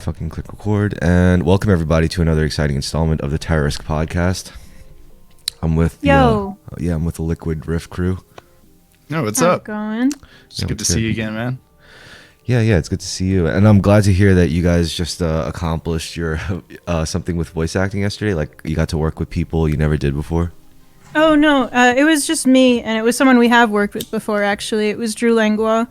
Fucking click record, and welcome everybody to another exciting installment of the Terrorisk podcast. I'm with I'm with the Liquid Riff crew. No, what's How's up? it going? It's good to see you again, man. Yeah, it's good to see you, and I'm glad to hear that you guys just accomplished your something with voice acting yesterday. Like you got to work with people you never did before. Oh no, it was just me, and it was someone we have worked with before. Actually, it was Drew Langlois.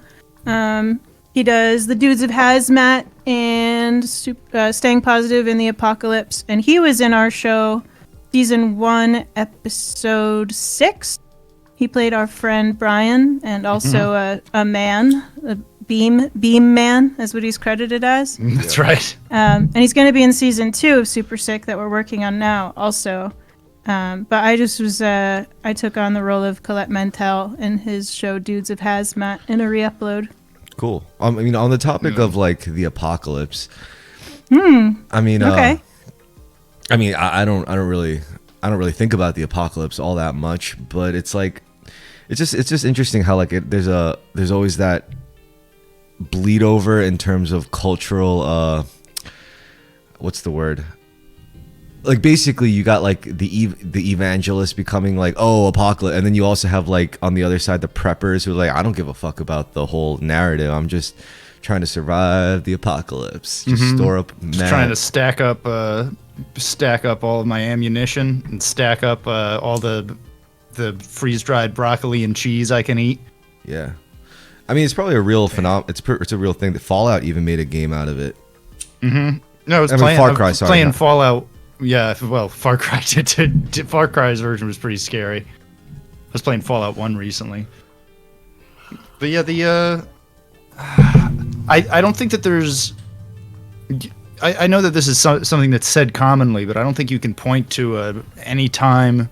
He does the Dudes of Hazmat and Staying Positive in the Apocalypse, and he was in our show, season 1, episode 6. He played our friend Brian, and also a man, a beam man, is what he's credited as. That's right. And he's going to be in season 2 of Super Sick that we're working on now, also. But I just was, I took on the role of Colette Mantel in his show Dudes of Hazmat in a re-upload. Cool. I mean, on the topic of like the apocalypse. Okay. I don't really think about the apocalypse all that much, but it's like, it's just interesting how like there's always that bleed over in terms of cultural, what's the word? Like basically you got like the evangelists becoming like, oh, apocalypse, and then you also have like on the other side the preppers who are like, I don't give a fuck about the whole narrative, I'm just trying to survive the apocalypse, just store up Just trying to stack up all of my ammunition and stack up all the freeze-dried broccoli and cheese I can eat. Yeah, I mean it's probably a real phenomenon. It's a real thing. That Fallout even made a game out of it. No, I was playing Fallout. Yeah, well, Far Cry Far Cry's version was pretty scary. I was playing Fallout 1 recently. But yeah, I don't think that there's... I know that this is something that's said commonly, but I don't think you can point to any time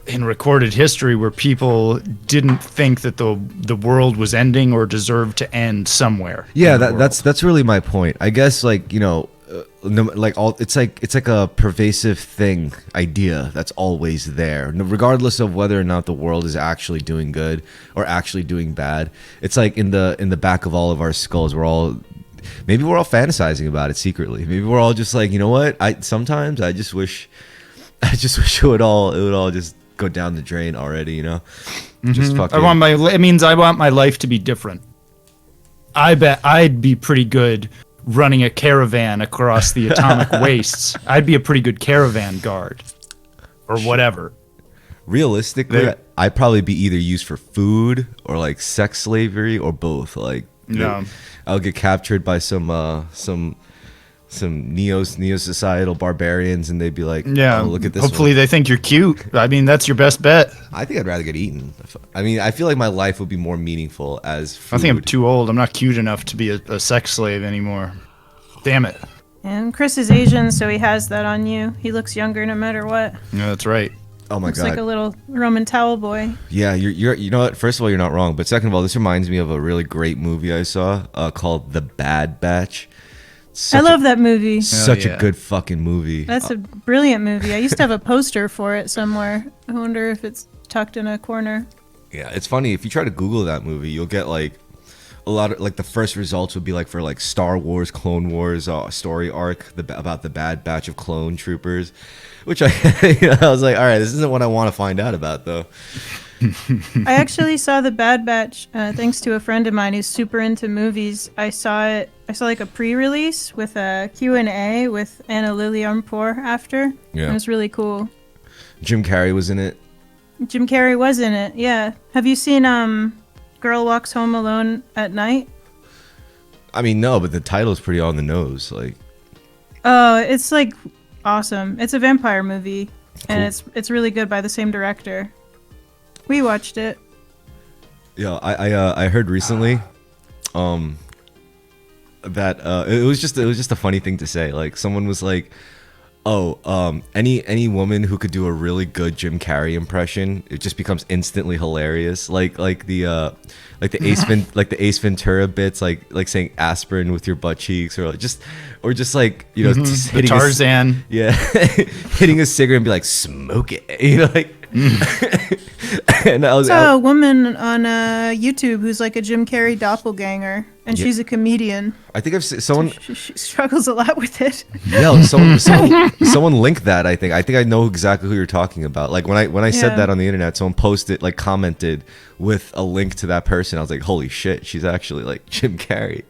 in recorded history where people didn't think that the world was ending or deserved to end somewhere. Yeah, that's really my point. I guess like, you know, it's like a pervasive idea that's always there, regardless of whether or not the world is actually doing good or actually doing bad. It's like in the back of all of our skulls. Maybe we're all fantasizing about it secretly. Maybe we're all just like, you know what? Sometimes I just wish it would all just go down the drain already. You know, just fucking. It means I want my life to be different. I bet I'd be pretty good running a caravan across the atomic wastes. I'd be a pretty good caravan guard or whatever. Realistically, I'd probably be either used for food or like sex slavery or both. Like, I'll get captured by some neo-societal barbarians, and they'd be like, yeah, oh, look at this. Hopefully they think you're cute. I mean, that's your best bet. I think I'd rather get eaten. I mean, I feel like my life would be more meaningful as food. I think I'm too old. I'm not cute enough to be a sex slave anymore. Damn it. And Chris is Asian, so he has that on you. He looks younger no matter what. Yeah, that's right. Oh my Looks God. like a little Roman towel boy. Yeah, you know what? First of all, you're not wrong. But second of all, this reminds me of a really great movie I saw called The Bad Batch. I love that movie. Such a good fucking movie. That's a brilliant movie. I used to have a poster for it somewhere. I wonder if it's tucked in a corner. Yeah, it's funny. If you try to Google that movie, you'll get like a lot of like the first results would be like for like Star Wars, Clone Wars story arc about the Bad Batch of clone troopers, which I was like, all right, this isn't what I want to find out about though. I actually saw The Bad Batch thanks to a friend of mine who's super into movies. I saw like a pre-release with a Q&A with Anna Lily Armpour after. Yeah. It was really cool. Jim Carrey was in it. Jim Carrey was in it, yeah. Have you seen Girl Walks Home Alone at Night? I mean, no, but the title's pretty on the nose. Like, oh, it's like awesome. It's a vampire movie, and it's really good by the same director. We watched it. Yeah, I heard recently, that it was just a funny thing to say. Like someone was like, oh, any woman who could do a really good Jim Carrey impression, it just becomes instantly hilarious. Like the Ace Ventura bits, like saying aspirin with your butt cheeks, or just like, you know, just hitting Tarzan. hitting a cigarette and be like, smoke it, you know, like. And I saw a woman on YouTube who's like a Jim Carrey doppelganger. and she's a comedian. I think I've seen someone. She struggles a lot with it. Yeah, someone linked that. I think I know exactly who you're talking about. Like when I said that on the internet, someone posted, like, commented with a link to that person. I was like, holy shit, she's actually like Jim Carrey.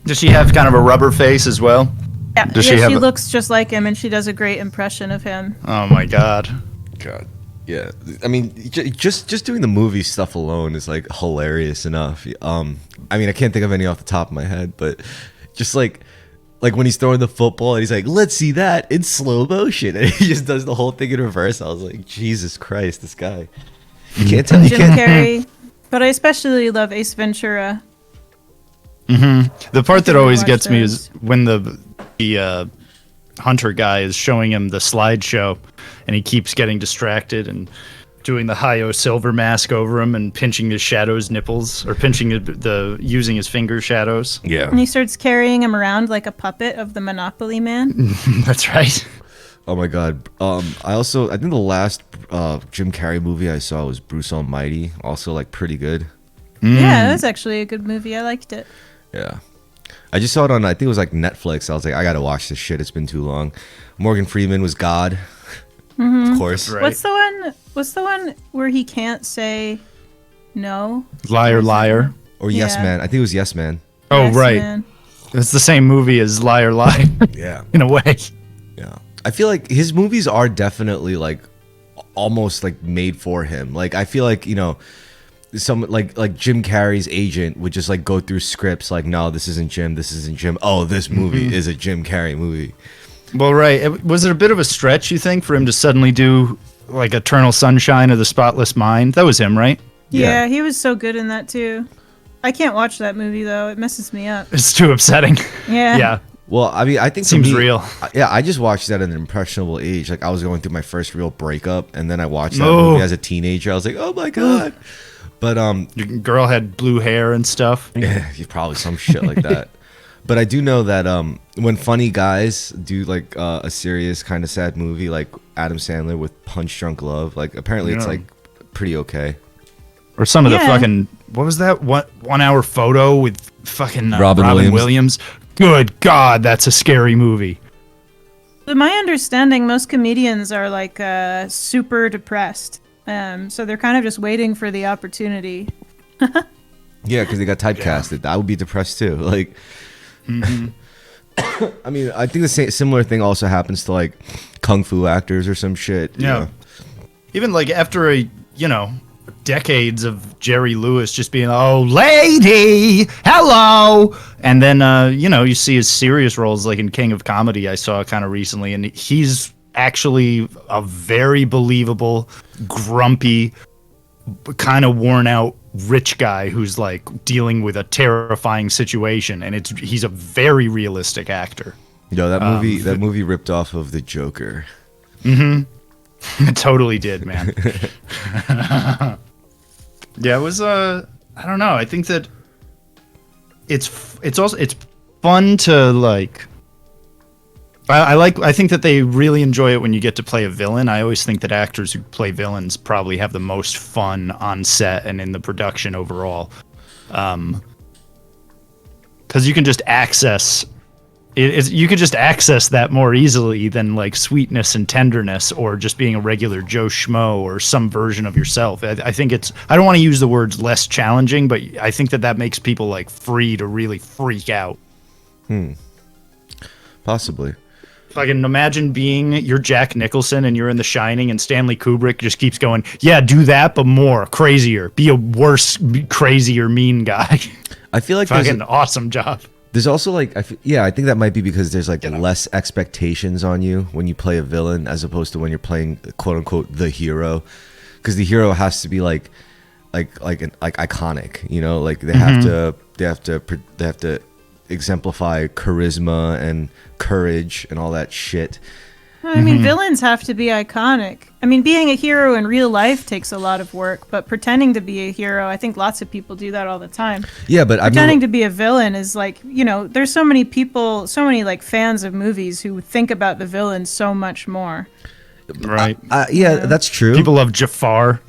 Does she have kind of a rubber face as well? Yeah, she looks just like him, and she does a great impression of him. Oh my god. Yeah, I mean, just doing the movie stuff alone is like hilarious enough. I mean, I can't think of any off the top of my head, but just like when he's throwing the football and he's like, "Let's see that in slow motion," and he just does the whole thing in reverse. I was like, Jesus Christ, this guy! You can't tell. Jim Carrey, but I especially love Ace Ventura. The part that always gets me is when the hunter guy is showing him the slideshow, and he keeps getting distracted and doing the Hi-Yo Silver mask over him and pinching his shadow's nipples, or pinching using his finger shadows. Yeah. And he starts carrying him around like a puppet of the Monopoly Man. That's right. Oh my god. I think the last Jim Carrey movie I saw was Bruce Almighty. Also, like, pretty good. Yeah, that's actually a good movie. I liked it. Yeah. I just saw it on, I think it was like Netflix. I was like, I gotta watch this shit. It's been too long. Morgan Freeman was God. Of course. Right. What's the one where he can't say no? Liar, liar. Or Yes Man. I think it was Yes Man. Oh, Yes, right. Man. It's the same movie as Liar, Liar. Yeah. In a way. Yeah. I feel like his movies are definitely like almost like made for him. Like, I feel like, you know, some like Jim Carrey's agent would just like go through scripts like, no, this isn't Jim. Oh, this movie is a Jim Carrey movie. Well, right. Was it a bit of a stretch, you think, for him to suddenly do like Eternal Sunshine of the Spotless Mind? That was him, right? Yeah, he was so good in that too. I can't watch that movie though; it messes me up. It's too upsetting. Yeah. Yeah. Well, I mean, I think Seems real. Yeah, I just watched that at an impressionable age. Like, I was going through my first real breakup, and then I watched that movie as a teenager. I was like, oh my god. But your girl had blue hair and stuff. Yeah, probably some shit like that. But I do know that when funny guys do like a serious kind of sad movie, like Adam Sandler with Punch Drunk Love, like apparently it's like pretty okay. Or some of the fucking, what was that? 1 hour photo with fucking Robin Williams? Good God, that's a scary movie. My understanding, most comedians are like super depressed. So they're kind of just waiting for the opportunity. Yeah, because they got typecasted. I would be depressed too. Like, I mean, I think the similar thing also happens to like kung fu actors or some shit. Yeah. Even like after decades of Jerry Lewis just being, oh, lady, hello. And then, you see his serious roles like in King of Comedy I saw kind of recently. And he's actually a very believable, grumpy, kind of worn out rich guy who's like dealing with a terrifying situation, and he's a very realistic actor. Yo, that movie ripped off of The Joker. It totally did, man. Yeah, it was I don't know. I think that it's fun to like. I think that they really enjoy it when you get to play a villain. I always think that actors who play villains probably have the most fun on set and in the production overall. Because you can just access you can just access that more easily than like sweetness and tenderness or just being a regular Joe Schmo or some version of yourself. I think I don't want to use the words less challenging, but I think that makes people like free to really freak out. Possibly. If I can imagine you're Jack Nicholson and you're in The Shining, and Stanley Kubrick just keeps going, yeah, do that, but more, crazier. Be a worse, crazier, mean guy. I feel like fucking awesome job. There's also like, I think that might be because there's like less expectations on you when you play a villain as opposed to when you're playing quote unquote the hero, because the hero has to be like iconic, you know, like they have to exemplify charisma and courage and all that shit. I mean, villains have to be iconic. I mean, being a hero in real life takes a lot of work, but pretending to be a hero, I think lots of people do that all the time. Yeah, but pretending to be a villain is like, there's so many people, so many like fans of movies who think about the villain so much more. Right. Yeah, that's true. People love Jafar.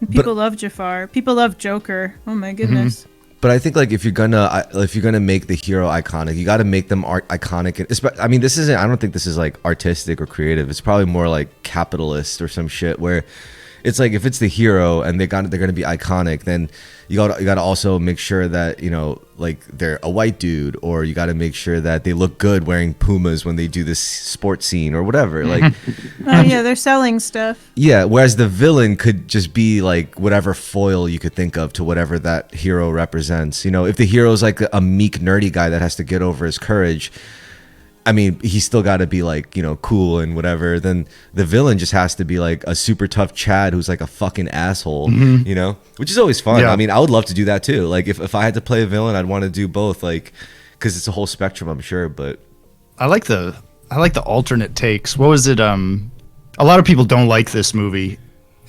People love Jafar. People love Joker. Oh my goodness. But I think like if you're gonna make the hero iconic, you got to make them iconic. I mean, this isn't. I don't think this is like artistic or creative. It's probably more like capitalist or some shit where it's like if it's the hero and they're gonna be iconic, then you gotta also make sure that like they're a white dude, or you gotta make sure that they look good wearing Pumas when they do this sports scene or whatever. Like, oh yeah, they're selling stuff. Yeah, whereas the villain could just be like whatever foil you could think of to whatever that hero represents. If the hero's like a meek, nerdy guy that has to get over his courage, I mean, he's still got to be like, cool and whatever. Then the villain just has to be like a super tough Chad who's like a fucking asshole, which is always fun. Yeah. I mean, I would love to do that too. Like if I had to play a villain, I'd want to do both, like, because it's a whole spectrum, I'm sure. But I like the alternate takes. What was it? A lot of people don't like this movie.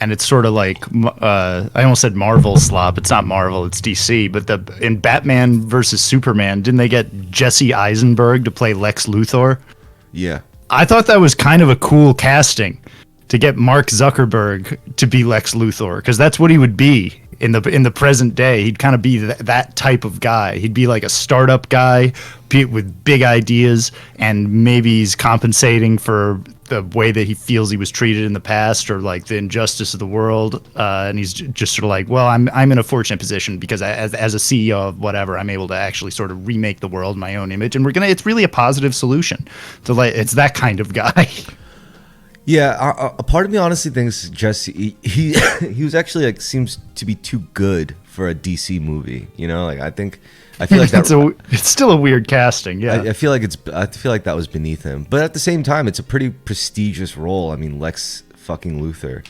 And it's sort of like, I almost said Marvel slop. It's not Marvel, it's DC. But in Batman versus Superman, didn't they get Jesse Eisenberg to play Lex Luthor? Yeah. I thought that was kind of a cool casting to get Mark Zuckerberg to be Lex Luthor, because that's what he would be in the present day. He'd kind of be that type of guy. He'd be like a startup guy with big ideas, and maybe he's compensating for the way that he feels he was treated in the past, or like the injustice of the world, and he's just sort of like, well, I'm in a fortunate position because as a CEO of whatever, I'm able to actually sort of remake the world in my own image, and it's really a positive solution to, like, it's that kind of guy. Yeah, a part of me honestly thinks Jesse he was actually like seems to be too good for a DC movie. Like I feel like it's still a weird casting. Yeah, I feel like that was beneath him. But at the same time, it's a pretty prestigious role. I mean, Lex fucking Luthor.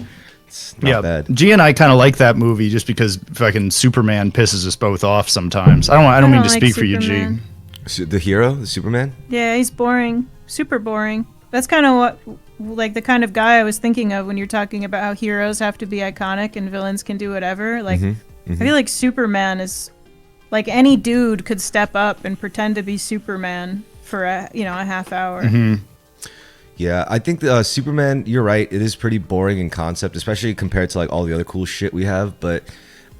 It's not bad. G and I kind of like that movie just because fucking Superman pisses us both off sometimes. I don't mean to speak Superman. For you, G. The hero, the Superman. Yeah, he's boring. Super boring. That's kind of what. Like the kind of guy I was thinking of when you're talking about how heroes have to be iconic and villains can do whatever. Like, I feel like Superman is like any dude could step up and pretend to be Superman for a half hour. Yeah, I think Superman, you're right. It is pretty boring in concept, especially compared to like all the other cool shit we have. But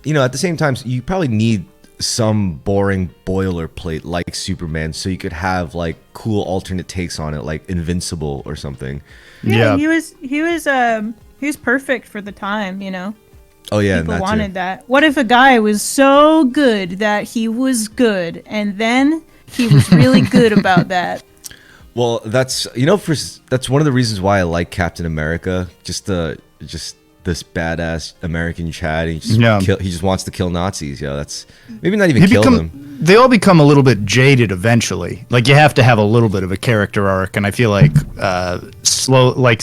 at the same time, you probably need some boring boilerplate like Superman so you could have like cool alternate takes on it, like Invincible or something. Yeah. He was perfect for the time, Oh yeah, people wanted that. What if a guy was so good that he was good, and then he was really good about that? Well, that's that's one of the reasons why I like Captain America. Just this badass American Chad. He just wants to kill Nazis. That's maybe not even kill them. They all become a little bit jaded eventually. Like you have to have a little bit of a character arc, and I feel like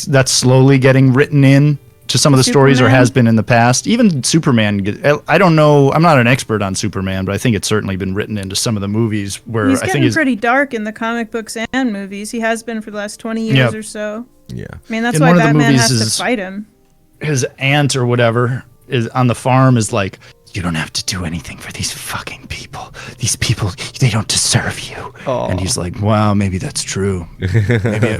that's slowly getting written in to some of the stories, or has been in the past. Even Superman. I don't know. I'm not an expert on Superman, but I think it's certainly been written into some of the movies where he's getting pretty dark in the comic books and movies. He has been for the last 20 years or so. Yeah. I mean, that's why Batman has to fight him. His aunt or whatever is on the farm is like, you don't have to do anything for these fucking people. These people, they don't deserve you. Aww. And he's like, wow, maybe that's true.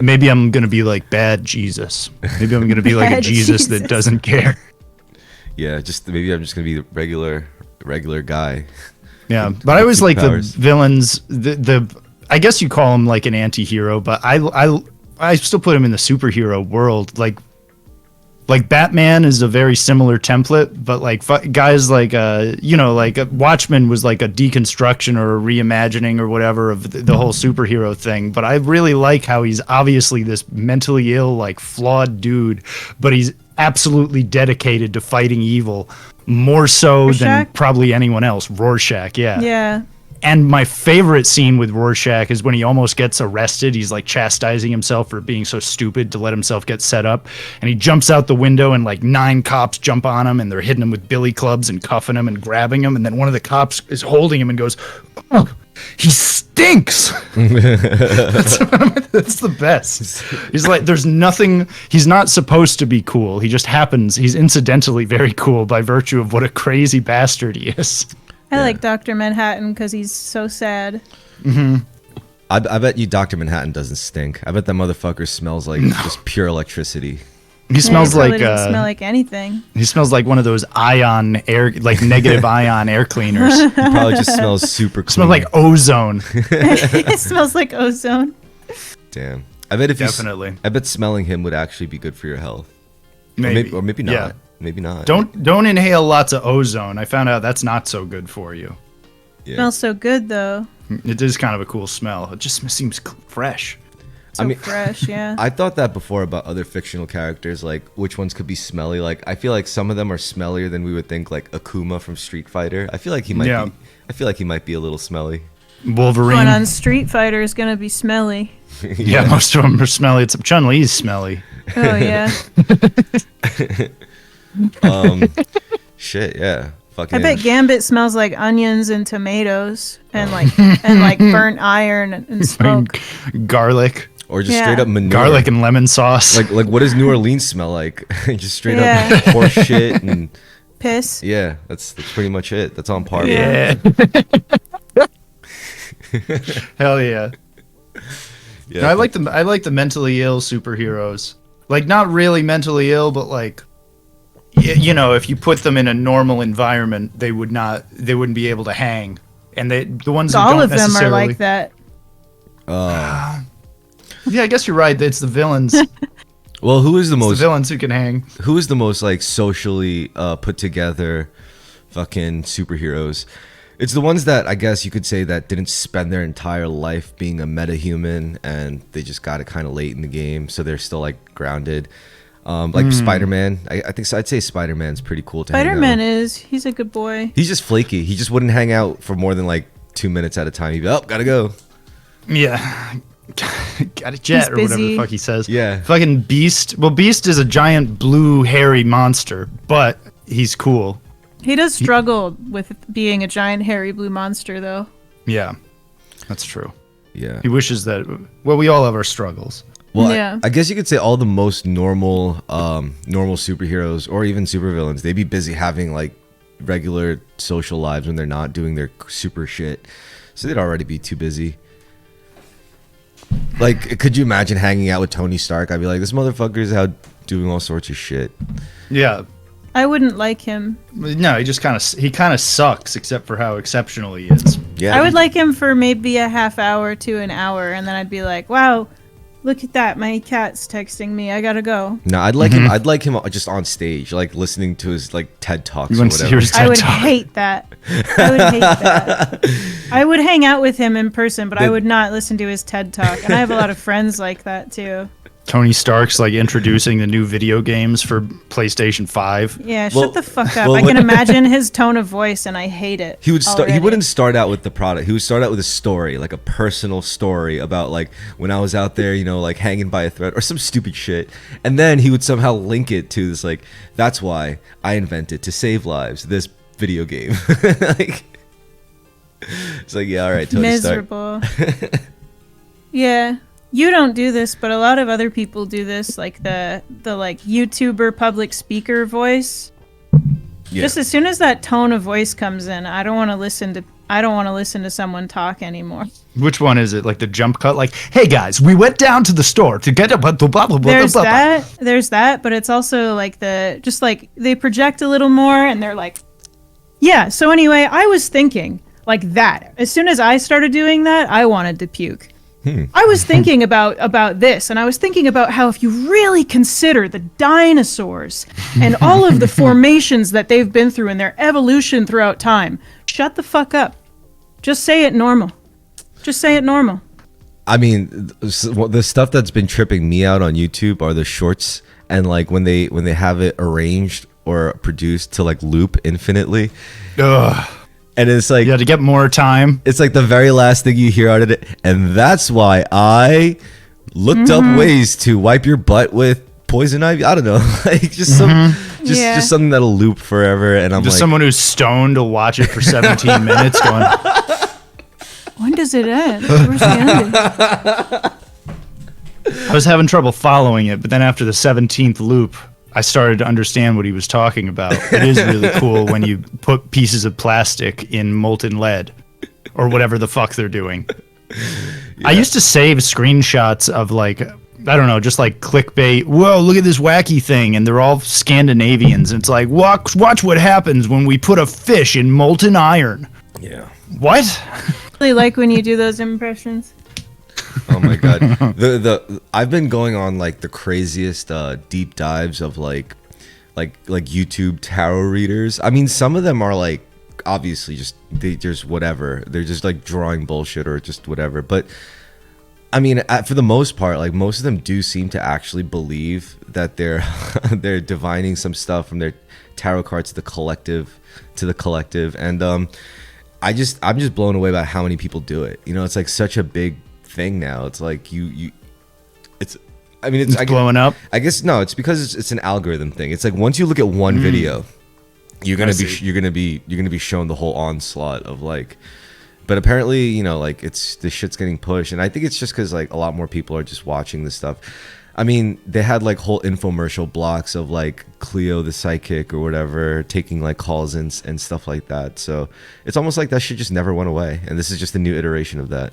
Maybe I'm going to be like bad Jesus. Maybe I'm going to be like a Jesus that doesn't care. Yeah, maybe I'm just going to be the regular guy. Yeah, but I always like powers. The villains, I guess you call him like an anti-hero, but I still put him in the superhero world. Like Batman is a very similar template, but like guys like like Watchmen was like a deconstruction or a reimagining or whatever of the whole superhero thing. But I really like how he's obviously this mentally ill, like flawed dude, but he's absolutely dedicated to fighting evil, more so than probably anyone else. Rorschach, yeah. Yeah. And my favorite scene with Rorschach is when he almost gets arrested. He's like chastising himself for being so stupid to let himself get set up. And he jumps out the window and like 9 cops jump on him and they're hitting him with billy clubs and cuffing him and grabbing him. And then one of the cops is holding him and goes, oh, he stinks. That's the best. He's like, there's nothing, he's not supposed to be cool. He just happens. He's incidentally very cool by virtue of what a crazy bastard he is. I like Dr. Manhattan because he's so sad. Mm-hmm. I bet you Dr. Manhattan doesn't stink. I bet that motherfucker smells like just pure electricity. He smells like doesn't smell like anything. He smells like one of those negative ion air cleaners. He probably just smells super clean. Smells like ozone. It smells like ozone. Damn. I bet Definitely. I bet smelling him would actually be good for your health. Maybe. Or maybe not. Yeah. Maybe not. Don't inhale lots of ozone. I found out that's not so good for you. Yeah. Smells so good though. It is kind of a cool smell. It just seems fresh. So fresh, yeah. I thought that before about other fictional characters, like which ones could be smelly. Like I feel like some of them are smellier than we would think. Like Akuma from Street Fighter. I feel like he might be. I feel like he might be a little smelly. Wolverine. One on Street Fighter is gonna be smelly. Yeah, most of them are smelly. It's Chun-Li's smelly. Oh yeah. Shit, yeah. Fucking. I bet Gambit smells like onions and tomatoes and like burnt iron and smoke. Garlic. Or just straight up manure. Garlic and lemon sauce. Like what does New Orleans smell like? Just straight up horse shit and piss. Yeah, that's pretty much it. That's on par. Yeah. Hell yeah. Yeah. No, I like the mentally ill superheroes. Like not really mentally ill, but like you know, if you put them in a normal environment, they wouldn't be able to hang. And the ones all that of don't them are necessarily like that. Yeah, I guess you're right. It's the villains. Well, who is the most villains who can hang? Who is the most like socially put together fucking superheroes? It's the ones that I guess you could say that didn't spend their entire life being a metahuman and they just got it kind of late in the game, so they're still like grounded. Like Spider-Man. I think so. I'd say Spider-Man's pretty cool to hang out with. He's a good boy. He's just flaky. He just wouldn't hang out for more than like 2 minutes at a time. He'd be, gotta go. Yeah. Got a jet or whatever the fuck he says. Yeah. Fucking Beast. Well, Beast is a giant blue hairy monster, but he's cool. He does struggle with being a giant hairy blue monster though. Yeah. That's true. Yeah. He wishes that we all have our struggles. Well, yeah. I guess you could say all the most normal superheroes or even supervillains, they'd be busy having like regular social lives when they're not doing their super shit. So they'd already be too busy. Like, could you imagine hanging out with Tony Stark? I'd be like, this motherfucker's out doing all sorts of shit. Yeah. I wouldn't like him. No, he kind of sucks, except for how exceptional he is. Yeah. I would like him for maybe a half hour to an hour, and then I'd be like, wow, look at that, my cat's texting me, I gotta go. No, I'd like him. I'd like him just on stage, like listening to his like TED Talks or whatever. I would hate that. I would hate that. I would hang out with him in person, but I would not listen to his TED Talk. And I have a lot of friends like that too. Tony Stark's like introducing the new video games for PlayStation 5. Yeah, shut the fuck up. I can imagine his tone of voice and I hate it. He wouldn't start out with the product. He would start out with a story, like a personal story about like when I was out there, you know, like hanging by a thread or some stupid shit. And then he would somehow link it to this like, that's why I invented to save lives this video game. Like, it's like, yeah, all right, Tony miserable. Stark. Yeah. You don't do this, but a lot of other people do this, like the like YouTuber public speaker voice. Yeah. Just as soon as that tone of voice comes in, I don't want to listen to someone talk anymore. Which one is it? Like the jump cut? Like, hey guys, we went down to the store to get a blah blah blah blah blah. There's that, but it's also like they project a little more and they're like, yeah. So anyway, I was thinking like that. As soon as I started doing that, I wanted to puke. I was thinking about this, and I was thinking about how if you really consider the dinosaurs and all of the formations that they've been through and their evolution throughout time, shut the fuck up. Just say it normal. Just say it normal. I mean, the stuff that's been tripping me out on YouTube are the shorts, and like when they have it arranged or produced to like loop infinitely. Ugh. And it's like, yeah, to get more time. It's like the very last thing you hear out of it. And that's why I looked up ways to wipe your butt with poison ivy. I don't know. Like just just something that'll loop forever. And I'm just like, someone who's stoned will watch it for 17 minutes going, when does it end? Where's the ending? I was having trouble following it, but then after the 17th loop, I started to understand what he was talking about. It is really cool when you put pieces of plastic in molten lead or whatever the fuck they're doing. Yeah. I used to save screenshots of like I don't know, just like clickbait. Whoa, look at this wacky thing, and they're all Scandinavians. And it's like, watch what happens when we put a fish in molten iron. Yeah. What? I really like when you do those impressions. Oh my god. I've been going on like the craziest deep dives of like YouTube tarot readers. I mean, some of them are like obviously they're just whatever. They're just like drawing bullshit or just whatever. But I mean, for the most part, like most of them do seem to actually believe that they're they're divining some stuff from their tarot cards to the collective, and I'm just blown away by how many people do it. You know, it's like such a big thing now. It's like it's blowing up. I guess no, it's because it's an algorithm thing. It's like once you look at one video, you're gonna be shown the whole onslaught of like. But apparently, you know, like this shit's getting pushed, and I think it's just because like a lot more people are just watching this stuff. I mean, they had like whole infomercial blocks of like Cleo the psychic or whatever taking like calls and stuff like that. So it's almost like that shit just never went away, and this is just a new iteration of that.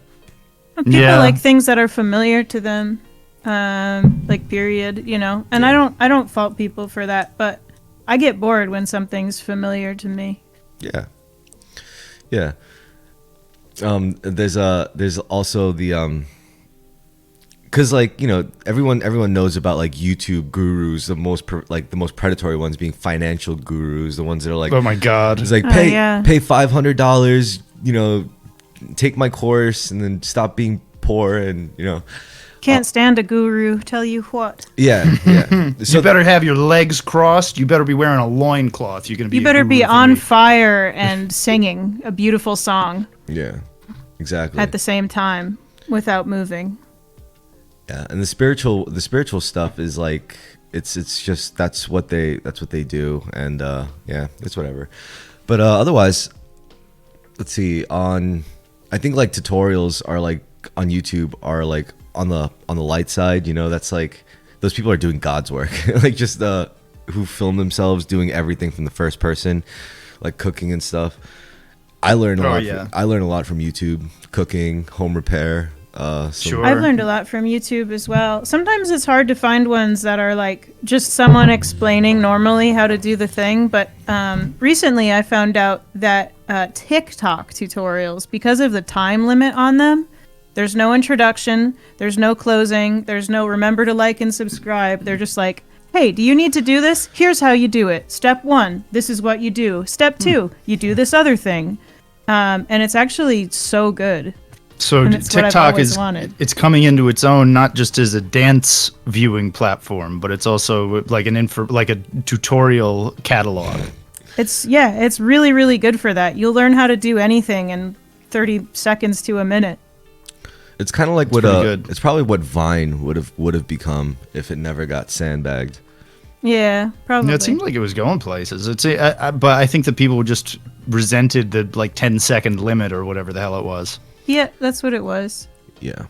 People like things that are familiar to them, like period, you know. And I don't fault people for that, but I get bored when something's familiar to me. Yeah. There's also the because like, you know, everyone knows about like YouTube gurus, the most predatory ones being financial gurus, the ones that are like, oh my god, it's like pay $500, you know, take my course and then stop being poor, and you know, can't stand a guru, tell you what. Yeah. So you better have your legs crossed. You better be wearing a loincloth. You better be on fire and singing a beautiful song. Yeah, exactly. At the same time, without moving. Yeah, and the spiritual stuff is like it's just that's what they do, and yeah, it's whatever. But otherwise, let's see. I think like tutorials are like on YouTube are like on the light side. You know, that's like those people are doing God's work. Like just who film themselves doing everything from the first person, like cooking and stuff. I learned a lot. I learned a lot from YouTube, cooking, home repair. Sure. I've learned a lot from YouTube as well. Sometimes it's hard to find ones that are like just someone explaining normally how to do the thing. But recently I found out that TikTok tutorials, because of the time limit on them, there's no introduction, there's no closing, there's no remember to like and subscribe. They're just like, hey, do you need to do this? Here's how you do it. Step 1, this is what you do. Step 2, you do this other thing. And it's actually so good. So TikTok it's coming into its own, not just as a dance viewing platform, but it's also like a tutorial catalog. It's really, really good for that. You'll learn how to do anything in 30 seconds to a minute. It's kind of like it's probably what Vine would have become if it never got sandbagged. Yeah, probably. Yeah, it seemed like it was going places. But I think that people just resented the like 10-second limit or whatever the hell it was. Yeah, that's what it was. Yeah.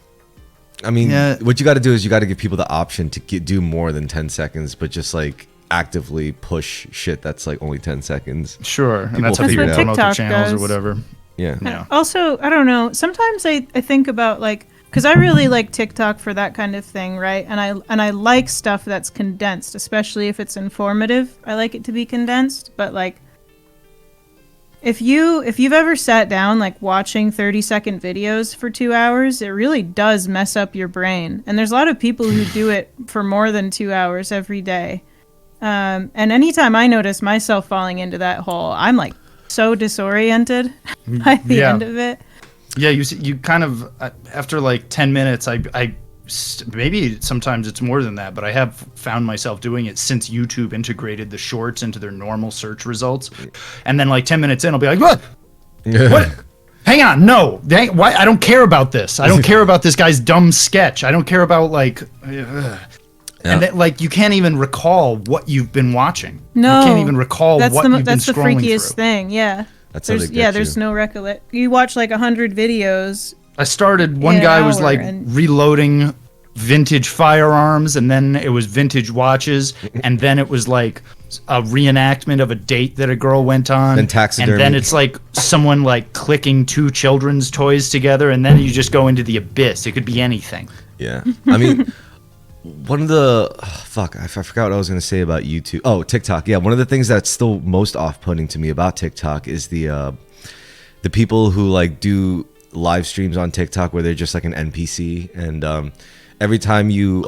I mean, what you got to do is you got to give people the option to do more than 10 seconds, but just like actively push shit that's like only 10 seconds. Sure. People and that's how people promote their channels does. Or whatever. Yeah. Also, I don't know. Sometimes I think about like, because I really like TikTok for that kind of thing, right? And I like stuff that's condensed, especially if it's informative. I like it to be condensed, but like, if you've ever sat down like watching 30-second videos for 2 hours, it really does mess up your brain. And there's a lot of people who do it for more than 2 hours every day. And anytime I notice myself falling into that hole, I'm like so disoriented by the end of it. Yeah, you kind of after like 10 minutes, I maybe sometimes it's more than that, but I have found myself doing it since YouTube integrated the shorts into their normal search results. And then like 10 minutes in, I'll be like, what? What? Hang on, no. Why? I don't care about this. I don't care about this guy's dumb sketch. I don't care about like... And then, like, you can't even recall what you've been watching. No. You can't even recall what you've been scrolling through. That's the freakiest thing, yeah. There's no recollection. You watch like 100 videos... I started, one guy was like reloading vintage firearms, and then it was vintage watches, and then it was like a reenactment of a date that a girl went on. Then taxidermy. And then it's like someone like clicking 2 children's toys together, and then you just go into the abyss. It could be anything. Yeah. I mean, one of the I forgot what I was gonna say about YouTube. Oh, TikTok. Yeah, one of the things that's still most off-putting to me about TikTok is the people who like do live streams on TikTok where they're just like an NPC, and every time you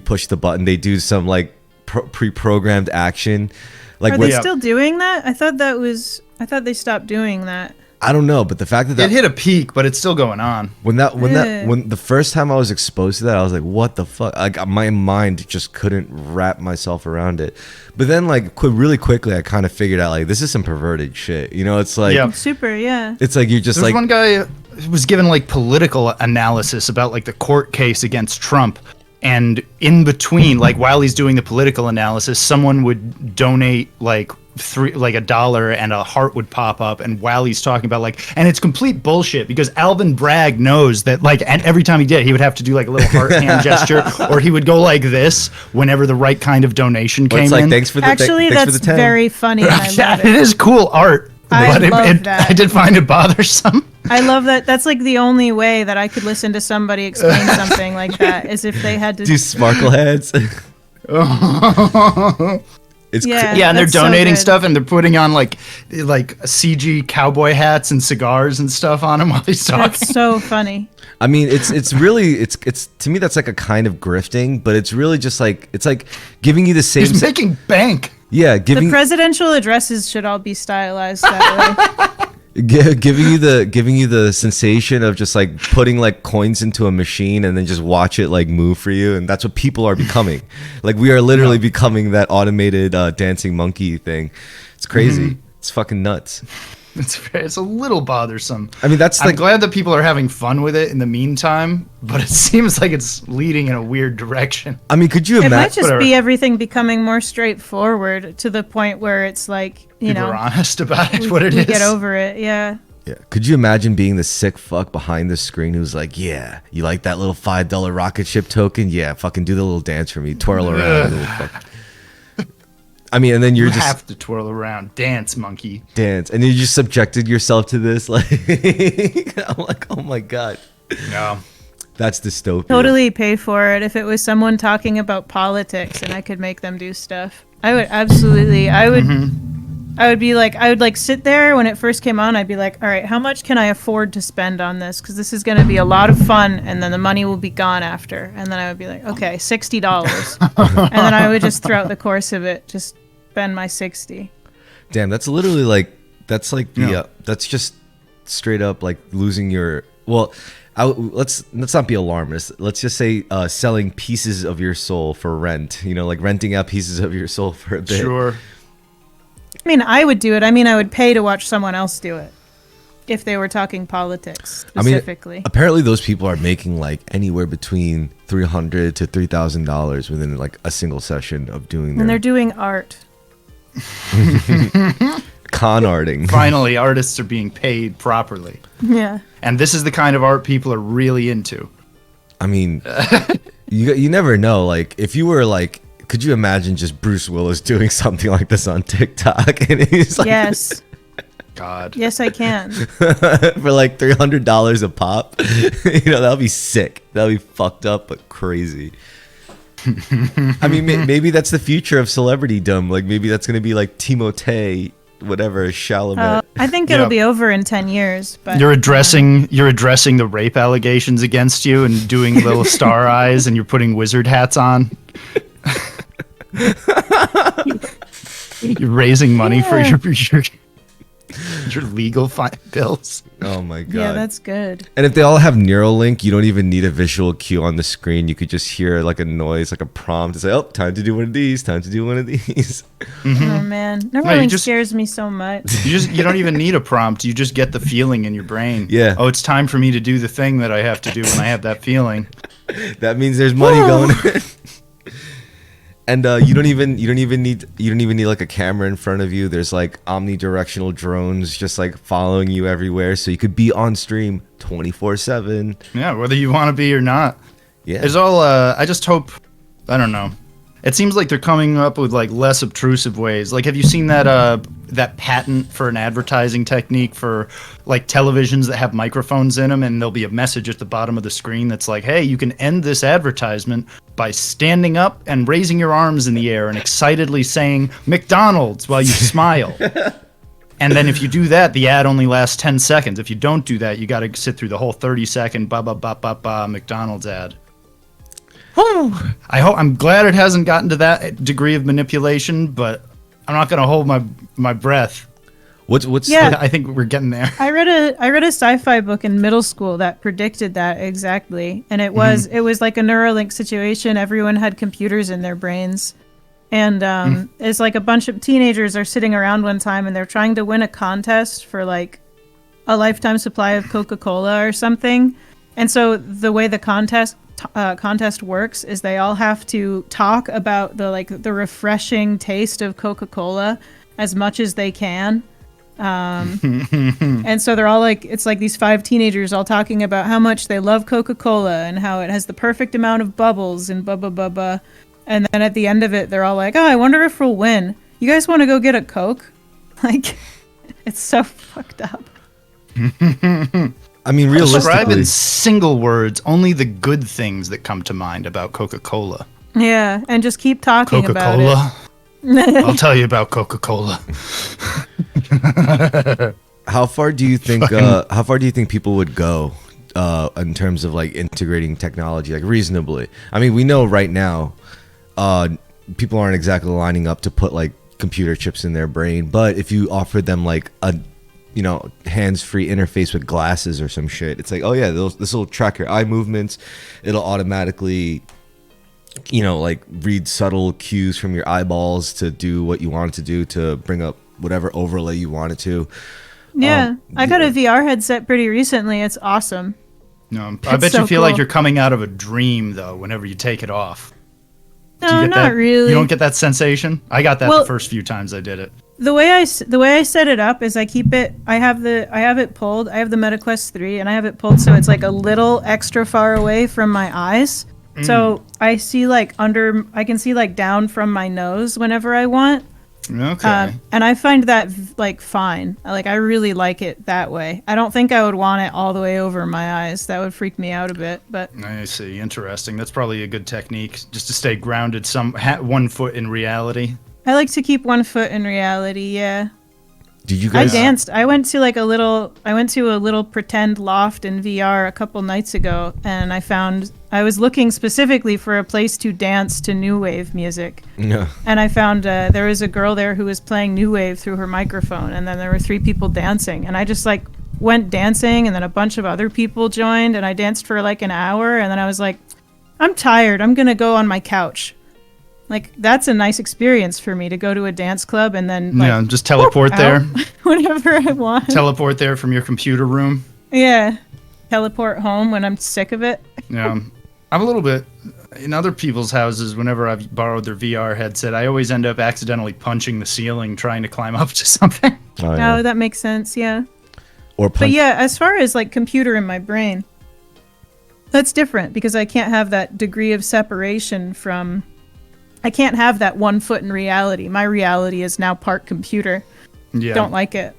push the button, they do some like pre-programmed action. Like, are they still doing that? I thought they stopped doing that. I don't know, but the fact that it hit a peak, but it's still going on. When the first time I was exposed to that, I was like, "What the fuck?" Like my mind just couldn't wrap myself around it. But then, like, really quickly, I kind of figured out like this is some perverted shit. You know, it's like super, yeah. It's like you're just There's like one guy who was given like political analysis about like the court case against Trump. And in between, like while he's doing the political analysis, someone would donate like $1 and a heart would pop up. And while he's talking about and it's complete bullshit because Alvin Bragg knows that and every time he did, he would have to do like a little heart hand gesture, or he would go like this whenever the right kind of donation came in. Thanks for the Actually, thanks that's for the 10. very funny. And I love it is cool art. I love that. I did find it bothersome. I love that. That's like the only way that I could listen to somebody explain something like that is if they had to do sparkle heads. It's and they're donating stuff and they're putting on like CG cowboy hats and cigars and stuff on him while he's talking. That's so funny. I mean, it's really to me that's like a kind of grifting, but it's really just like it's like giving you the same. He's making bank. Yeah, the presidential addresses should all be stylized that way. Giving you the sensation of just like putting like coins into a machine and then just watch it like move for you, and that's what people are becoming. Like we are literally becoming that dancing monkey thing. It's crazy. Mm-hmm. It's fucking nuts. It's a little bothersome. I mean, I'm glad that people are having fun with it in the meantime, but it seems like it's leading in a weird direction. I mean, could you imagine? It might just be everything becoming more straightforward to the point where it's like, people are honest about it, what it is. We get over it, yeah. Yeah. Could you imagine being the sick fuck behind the screen who's like, yeah, you like that little $5 rocket ship token? Yeah, fucking do the little dance for me. Twirl around. Little fuck. I mean, and then you just have to twirl around, dance, monkey, dance, and you just subjected yourself to this. Like, I'm like, oh my god, no, that's dystopia. Totally pay for it if it was someone talking about politics and I could make them do stuff. I would absolutely. I would. Mm-hmm. I would like sit there when it first came on. I'd be like, all right, how much can I afford to spend on this? Because this is going to be a lot of fun, and then the money will be gone after. And then I would be like, okay, $60, and then I would just throughout the course of it just spend my 60. Damn, that's literally like that's just straight up like losing your let's not be alarmist. Let's just say selling pieces of your soul for rent. You know, like renting out pieces of your soul for a bit. Sure. I mean, I would do it. I mean, I would pay to watch someone else do it if they were talking politics specifically. I mean, apparently those people are making like anywhere between $300 to $3,000 within like a single session of doing. And they're doing art. Con arting. Finally, artists are being paid properly. Yeah. And this is the kind of art people are really into. I mean, you never know. Like, if you were like, could you imagine just Bruce Willis doing something like this on TikTok? And he's like, yes. God. Yes, I can. For like $300 a pop. You know, that'll be sick. That'll be fucked up, but crazy. I mean, maybe that's the future of celebritydom. Like, maybe that's going to be like Timothée, whatever, Chalamet. I think it'll be over in 10 years. But you're addressing the rape allegations against you and doing little star eyes, and you're putting wizard hats on. You're raising money for your legal bills. Oh my god. Yeah, that's good. And if they all have Neuralink, you don't even need a visual cue on the screen. You could just hear like a noise, like a prompt. It's like, oh, time to do one of these. Time to do one of these. Mm-hmm. Oh man, Neuralink scares me so much. You don't even need a prompt. You just get the feeling in your brain. Yeah. Oh, it's time for me to do the thing that I have to do when I have that feeling. That means there's money going in. And you don't even need like a camera in front of you. There's like omnidirectional drones just like following you everywhere, so you could be on stream 24/7. Yeah, whether you want to be or not. Yeah. There's all. I just hope. I don't know. It seems like they're coming up with like less obtrusive ways. Like, have you seen that patent for an advertising technique for like televisions that have microphones in them, and there'll be a message at the bottom of the screen that's like, "Hey, you can end this advertisement by standing up and raising your arms in the air and excitedly saying McDonald's while you smile." And then if you do that, the ad only lasts 10 seconds. If you don't do that, you got to sit through the whole 30-second McDonald's ad. I'm glad it hasn't gotten to that degree of manipulation, but I'm not going to hold my breath. I think we're getting there. I read a sci-fi book in middle school that predicted that exactly, and it was like a Neuralink situation. Everyone had computers in their brains, and it's like a bunch of teenagers are sitting around one time and they're trying to win a contest for like a lifetime supply of Coca-Cola or something. And so the way the contest works is they all have to talk about the refreshing taste of Coca-Cola as much as they can. And so they're all like, it's like these 5 teenagers all talking about how much they love Coca-Cola and how it has the perfect amount of bubbles and blah, blah, blah, blah. And then at the end of it, they're all like, "Oh, I wonder if we'll win. You guys want to go get a Coke?" Like, it's so fucked up. I mean, realistically, describe in single words only the good things that come to mind about Coca-Cola. Yeah, and just keep talking about it. Coca-Cola? I'll tell you about Coca-Cola. How far do you think people would go in terms of like integrating technology, like reasonably? I mean, we know right now people aren't exactly lining up to put like computer chips in their brain, but if you offered them like a hands-free interface with glasses or some shit, it's like, oh yeah, this will track your eye movements, it'll automatically like read subtle cues from your eyeballs to do what you want it to do, to bring up whatever overlay you want it to. Yeah, I got a VR headset pretty recently. It's awesome. No, I bet you feel like you're coming out of a dream though whenever you take it off. No, not really. You don't get that sensation? I got that the first few times I did it. The way I set it up is I keep it. I have it pulled. I have the MetaQuest 3, and I have it pulled so it's like a little extra far away from my eyes. So I see like I can see like down from my nose whenever I want. Okay. And I find that like fine. Like I really like it that way. I don't think I would want it all the way over my eyes. That would freak me out a bit. But I see. Interesting. That's probably a good technique, just to stay grounded. 1 foot in reality. I like to keep 1 foot in reality. Yeah. Did you guys? I danced. I went to a little pretend loft in VR a couple nights ago, and I was looking specifically for a place to dance to new wave music. Yeah. And I found there was a girl there who was playing new wave through her microphone, and then there were 3 people dancing, and I just like went dancing, and then a bunch of other people joined, and I danced for like an hour, and then I was like, I'm tired. I'm gonna go on my couch. Like, that's a nice experience for me to go to a dance club and then just teleport there whenever I want. Teleport there from your computer room. Yeah, teleport home when I'm sick of it. Yeah, I'm a little bit in other people's houses. Whenever I've borrowed their VR headset, I always end up accidentally punching the ceiling trying to climb up to something. Oh, that makes sense. Yeah. But yeah, as far as like computer in my brain, that's different because I can't have that degree of separation from. I can't have that 1 foot in reality. My reality is now part computer. Yeah. Don't like it.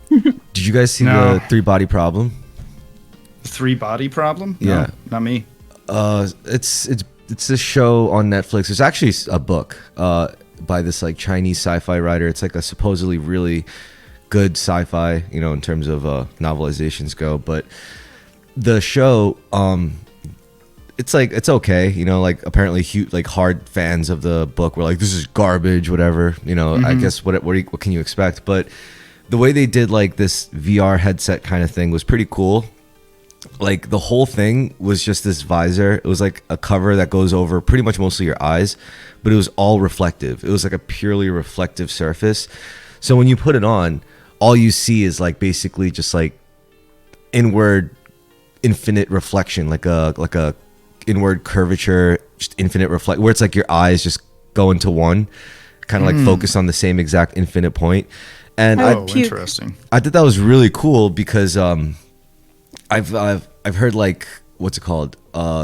Did you guys see the 3-body problem? 3-body problem? Yeah. No, not me. It's this show on Netflix. It's actually a book by this like Chinese sci-fi writer. It's like a supposedly really good sci-fi, in terms of novelizations go. But the show, it's okay, like apparently like hard fans of the book were like, this is garbage, whatever, I guess what can you expect? But the way they did like this VR headset kind of thing was pretty cool. Like the whole thing was just this visor. It was like a cover that goes over pretty much mostly your eyes, but it was all reflective. It was like a purely reflective surface. So when you put it on, all you see is like basically just like inward infinite reflection, like a inward curvature, just infinite reflect, where it's like your eyes just go into one, kind of like focus on the same exact infinite point. And interesting. I thought that was really cool because I've heard like what's it called?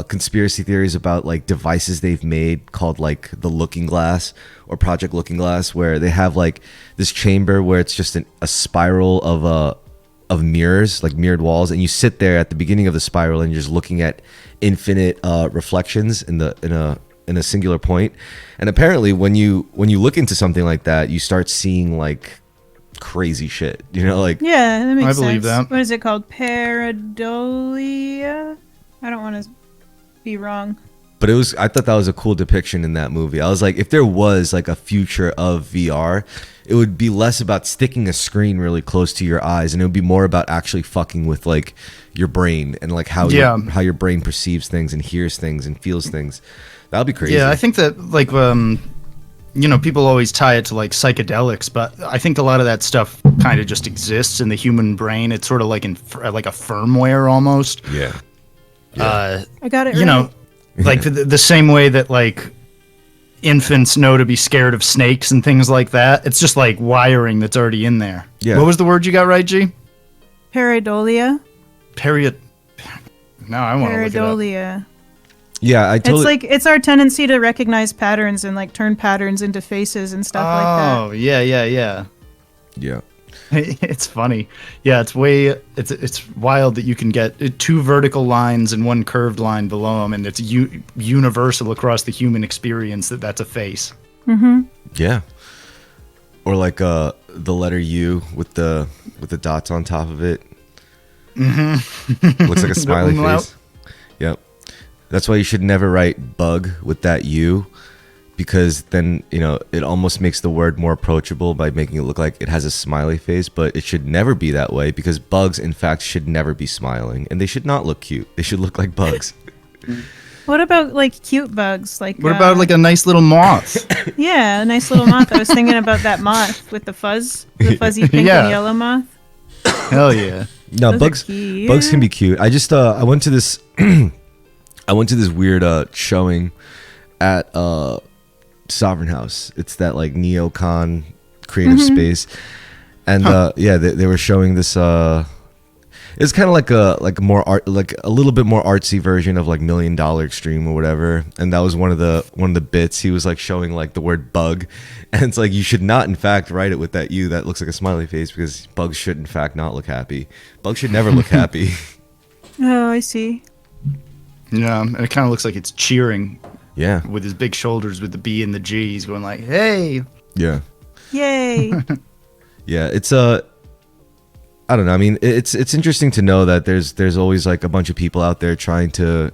Conspiracy theories about like devices they've made called like the Looking Glass or Project Looking Glass, where they have like this chamber where it's just a spiral of mirrors, like mirrored walls, and you sit there at the beginning of the spiral and you're just looking at infinite reflections in a singular point. And apparently when you look into something like that, you start seeing like crazy shit, you know, like yeah, that makes sense. I believe that. What is it called? Pareidolia? I don't want to be wrong. But I thought that was a cool depiction in that movie. I was like, if there was like a future of VR, it would be less about sticking a screen really close to your eyes, and it would be more about actually fucking with like your brain and like how your brain perceives things and hears things and feels things. That would be crazy. Yeah, I think that like people always tie it to like psychedelics, but I think a lot of that stuff kind of just exists in the human brain. It's sort of like like a firmware almost. Yeah. I got it. You know, like the same way that like infants know to be scared of snakes and things like that. It's just like wiring that's already in there. Yeah. What was the word you got right, G? Pareidolia. Now I want to look it up. Pareidolia. Yeah, I totally. It's our tendency to recognize patterns and like turn patterns into faces and stuff like that. Oh, yeah. Yeah. It's funny. Yeah, it's wild that you can get 2 vertical lines and 1 curved line below them, and it's universal across the human experience that's a face. Mm-hmm. Yeah. Or like the letter U with the dots on top of it. Mm-hmm. Looks like a smiley face. Yep. That's why you should never write bug with that U, because then, you know, it almost makes the word more approachable by making it look like it has a smiley face, but it should never be that way, because bugs, in fact, should never be smiling, and they should not look cute. They should look like bugs. What about like cute bugs? Like what about like a nice little moth? Yeah, a nice little moth. I was thinking about that moth with the fuzzy pink and yellow moth. Hell yeah. No, bugs can be cute. I just I went to this weird showing at Sovereign House. It's that like neocon creative space, and they were showing this. It's kind of like a more art, like a little bit more artsy version of like $1 Million Extreme or whatever. And that was one of the bits. He was like showing like the word bug, and it's like you should not in fact write it with that U that looks like a smiley face, because bugs should in fact not look happy. Bugs should never look happy. Oh, I see. Yeah, and it kind of looks like it's cheering. Yeah. With his big shoulders, with the B and the G, he's going like, "Hey!" Yeah. Yay! Yeah, it's I don't know. I mean, it's interesting to know that there's always like a bunch of people out there trying to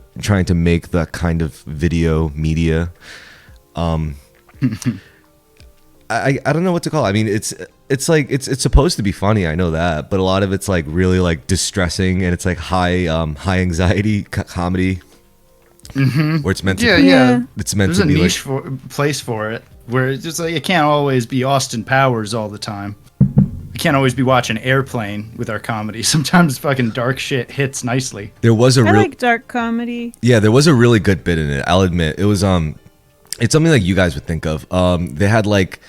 make that kind of video media. I don't know what to call it. I mean, it's like it's supposed to be funny. I know that, but a lot of it's like really like distressing, and it's like high anxiety comedy. Mm-hmm. Where it's meant to it's meant There's to be a niche place for it, where it's just like it can't always be Austin Powers all the time. We can't always be watching Airplane with our comedy. Sometimes fucking dark shit hits nicely. I like dark comedy. Yeah, there was a really good bit in it. I'll admit it was it's something like you guys would think of. They had like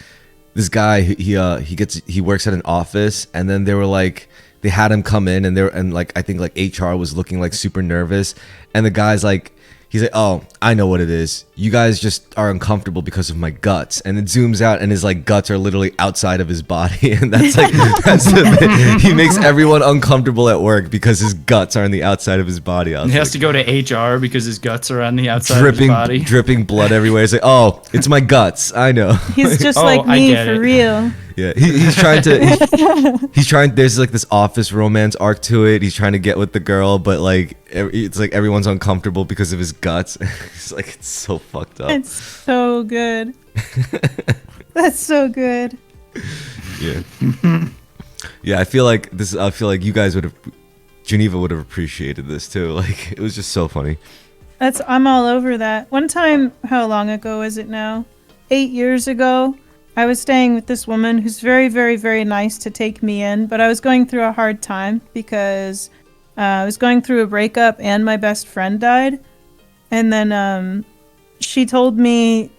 this guy. He works at an office, and then they had him come in, and like I think like HR was looking like super nervous, and the guy's like. He's like, "Oh, I know what it is. You guys just are uncomfortable because of my guts." And it zooms out, and his like guts are literally outside of his body, and that's the bit. He makes everyone uncomfortable at work because his guts are on the outside of his body. He has to go to HR because his guts are on the outside of his body, dripping blood everywhere. He's like, "Oh, it's my guts. I know." He's just like me for real. Yeah, he's trying to. He's trying. There's like this office romance arc to it. He's trying to get with the girl, but like it's like everyone's uncomfortable because of his guts. It's like it's so fucked up. It's so good. That's so good. Yeah. Yeah, I feel like you guys Geneva would have appreciated this too. Like it was just so funny. I'm all over that. One time, how long ago is it now? 8 years ago. I was staying with this woman who's very, very, very nice to take me in, but I was going through a hard time because I was going through a breakup and my best friend died. And then she told me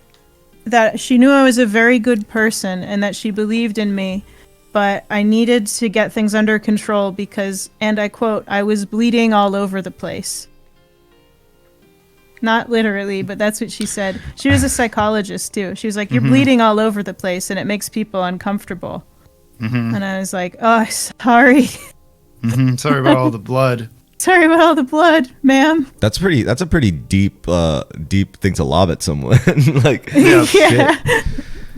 that she knew I was a very good person and that she believed in me, but I needed to get things under control because, and I quote, "I was bleeding all over the place." Not literally, but that's what she said. She was a psychologist too. She was like, "You're bleeding all over the place, and it makes people uncomfortable." And I was like, "Oh, sorry." Sorry about all the blood. Sorry about all the blood, ma'am. That's a pretty deep thing to lob at someone. Like, Yeah.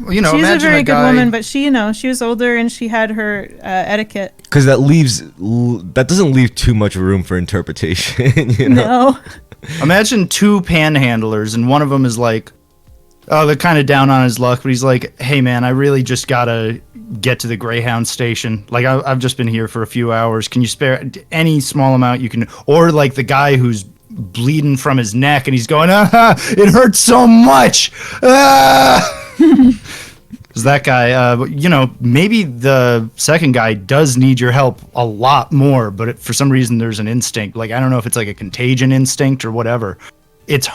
Well, you know, she's a very a guy, good woman, but she, she was older and she had her etiquette. Because that doesn't leave too much room for interpretation. You know? No. Imagine two panhandlers, and one of them is like, oh, they're kind of down on his luck, but he's like, hey man, I really just gotta get to the Greyhound station. Like, I've just been here for a few hours. Can you spare any small amount you can? Or like the guy who's bleeding from his neck and he's going, it hurts so much. That guy, maybe the second guy does need your help a lot more, but for some reason there's an instinct. Like, I don't know if it's like a contagion instinct or whatever. It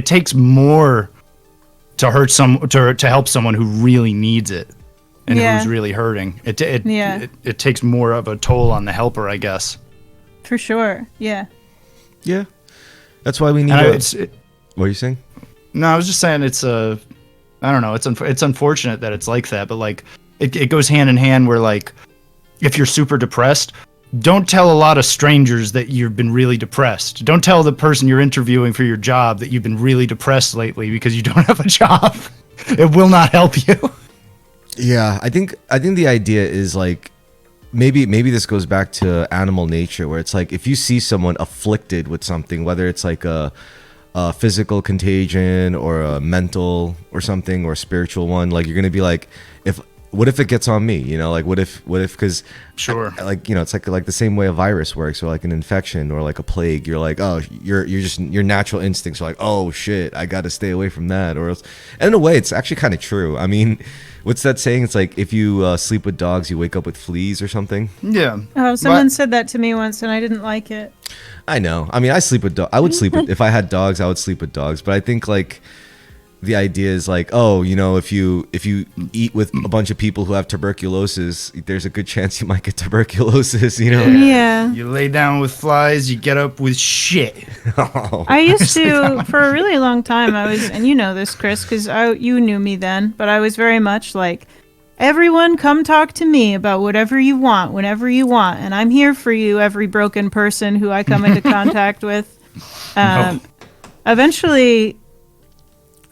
takes more to help someone who really needs it and who's really hurting. It takes more of a toll on the helper, I guess. For sure. Yeah. Yeah. That's why we need what are you saying? No, I was just saying I don't know. It's unfortunate that it's like that, but like it goes hand in hand where like if you're super depressed, don't tell a lot of strangers that you've been really depressed. Don't tell the person you're interviewing for your job that you've been really depressed lately because you don't have a job. It will not help you. Yeah, I think the idea is like maybe this goes back to animal nature where it's like if you see someone afflicted with something, whether it's like a physical contagion or a mental or something or a spiritual one, like you're gonna be like, what if it gets on me, like what if because sure, like it's like the same way a virus works or like an infection or like a plague. You're like, oh, your natural instincts are like, oh shit, I gotta stay away from that, or else. And in a way it's actually kind of true. I mean, what's that saying? It's like if you sleep with dogs you wake up with fleas or something. Yeah. Oh, someone said that to me once and I didn't like it. I know. I mean, I sleep with dogs. I would sleep with, if I had dogs, I would sleep with dogs. But I think like the idea is like, oh, if you eat with a bunch of people who have tuberculosis, there's a good chance you might get tuberculosis. Yeah. You lay down with flies, you get up with shit. I used to for a really long time. I was, and you know this, Chris, because you knew me then, but I was very much like, everyone come talk to me about whatever you want, whenever you want. And I'm here for you, every broken person who I come into contact with. Eventually,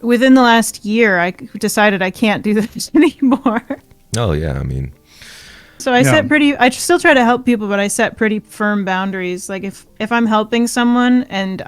within the last year, I decided I can't do this anymore. Oh, yeah. I mean. So I still try to help people, but I set pretty firm boundaries. Like if I'm helping someone and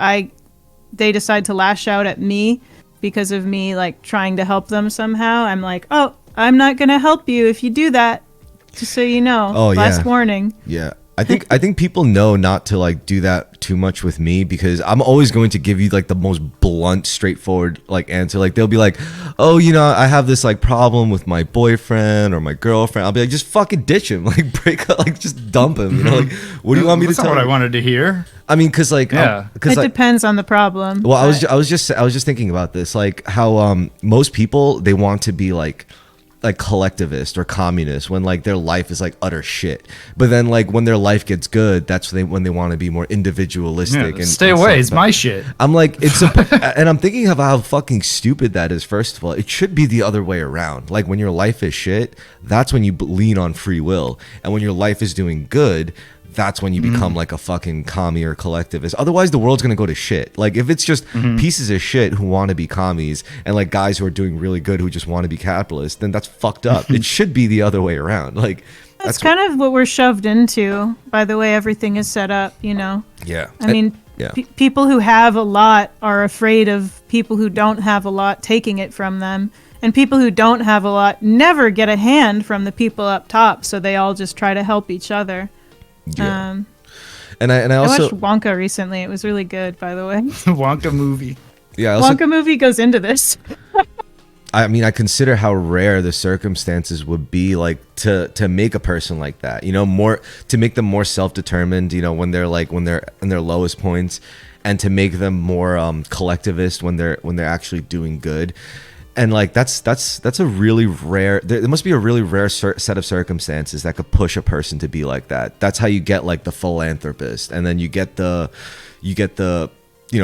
they decide to lash out at me because of me like trying to help them somehow, I'm like, oh, I'm not going to help you if you do that. Just so you know. Oh, Last warning. Yeah. I think people know not to like do that too much with me because I'm always going to give you like the most blunt, straightforward like answer. Like they'll be like, oh, I have this like problem with my boyfriend or my girlfriend. I'll be like, just fucking ditch him, like break up, like just dump him. Like, what do you want me to tell? That's not what I wanted to hear. I mean, because like, it depends on the problem. Well, I was just thinking about this, like how most people, they want to be like collectivist or communist when like their life is like utter shit, but then like when their life gets good, that's when they want to be more individualistic and stay away. It's my shit. I'm like, and I'm thinking of how fucking stupid that is. First of all, it should be the other way around. Like when your life is shit, that's when you lean on free will, and when your life is doing good, that's when you become like a fucking commie or collectivist. Otherwise, the world's gonna go to shit. Like if it's just pieces of shit who want to be commies and like guys who are doing really good who just want to be capitalists, then that's fucked up. It should be the other way around. Like that's kind of what we're shoved into by the way everything is set up. Yeah. I mean, people who have a lot are afraid of people who don't have a lot taking it from them. And people who don't have a lot never get a hand from the people up top, so they all just try to help each other. Yeah. And I also watched Wonka recently. It was really good, by the way. Wonka movie. Yeah, Wonka movie goes into this. I mean, I consider how rare the circumstances would be, like to make a person like that. More to make them more self-determined. When they're in their lowest points, and to make them more collectivist when they're actually doing good. And like that's a really rare. There must be a really rare set of circumstances that could push a person to be like that. That's how you get like the philanthropist, and then you get the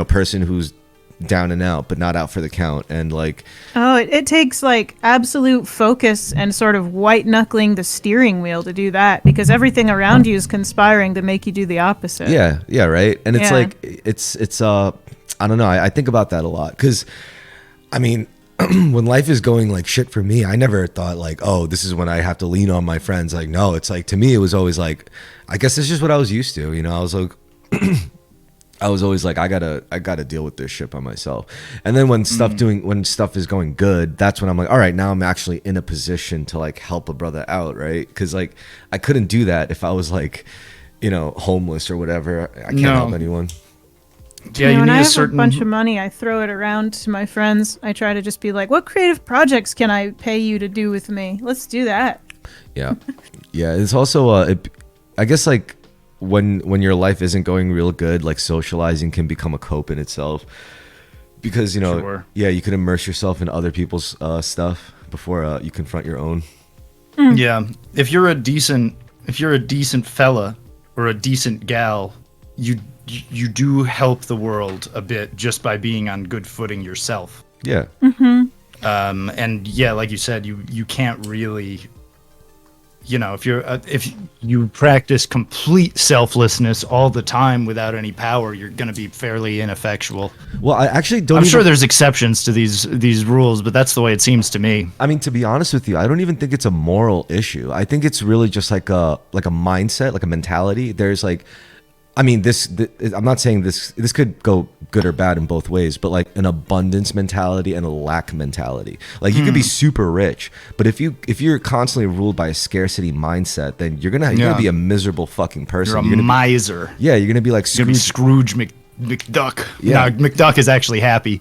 person who's down and out, but not out for the count. And like, oh, it takes like absolute focus and sort of white knuckling the steering wheel to do that, because everything around you is conspiring to make you do the opposite. Yeah, right. And it's like it's I don't know. I think about that a lot, because I mean, when life is going like shit for me, I never thought like, oh, this is when I have to lean on my friends. Like, no, it's like, to me, it was always like, I guess it's just what I was used to. You know, I was like, I was always like, I gotta deal with this shit by myself. And then when stuff is going good, that's when I'm like, all right, now I'm actually in a position to like help a brother out, right? Because like I couldn't do that if I was like, you know, homeless or whatever. I can't help anyone. Yeah, when I have a bunch of money, I throw it around to my friends. I try to just be like, what creative projects can I pay you to do with me? Let's do that. Yeah. Yeah. It's also, I guess like when your life isn't going real good, like socializing can become a cope in itself, because, you know, you can immerse yourself in other people's stuff before you confront your own. Yeah. If you're a decent fella or a decent gal, you do help the world a bit just by being on good footing yourself. Yeah. And yeah, like you said, you can't really, you know, if you practice complete selflessness all the time without any power, you're going to be fairly ineffectual. Well, I actually don't. I'm sure there's exceptions to these rules, but that's the way it seems to me. I mean, to be honest with you, I don't even think it's a moral issue. I think it's really just like a mindset, like a mentality. There's like, I mean, I'm not saying this could go good or bad in both ways, but like an abundance mentality and a lack mentality. Like you could be super rich, but if you're constantly ruled by a scarcity mindset, then you're gonna be a miserable fucking person. You're a miser. You're gonna be like Scrooge McDuck. Yeah, no, McDuck is actually happy.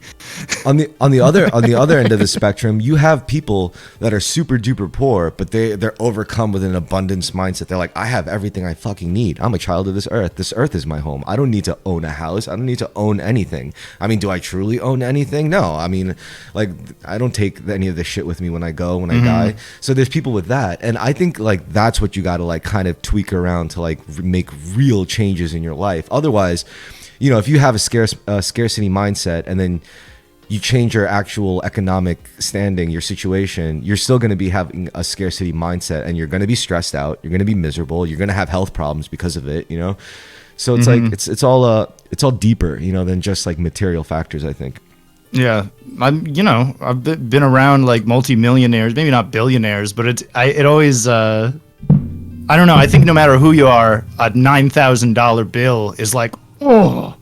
On the other end of the spectrum, you have people that are super duper poor, but they're overcome with an abundance mindset. They're like, I have everything I fucking need. I'm a child of this earth. This earth is my home. I don't need to own a house. I don't need to own anything. I mean, do I truly own anything? No. I mean, like, I don't take any of this shit with me when I die. So there's people with that, and I think like that's what you got to like kind of tweak around to like make real changes in your life. Otherwise, you know, if you have a scarcity mindset and then you change your actual economic standing, your situation, you're still going to be having a scarcity mindset, and you're going to be stressed out. You're going to be miserable. You're going to have health problems because of it, you know? So it's like, it's all deeper, you know, than just like material factors, I think. Yeah. I've been around like multimillionaires, maybe not billionaires, but it always, I don't know. I think no matter who you are, a $9,000 bill is like, oh,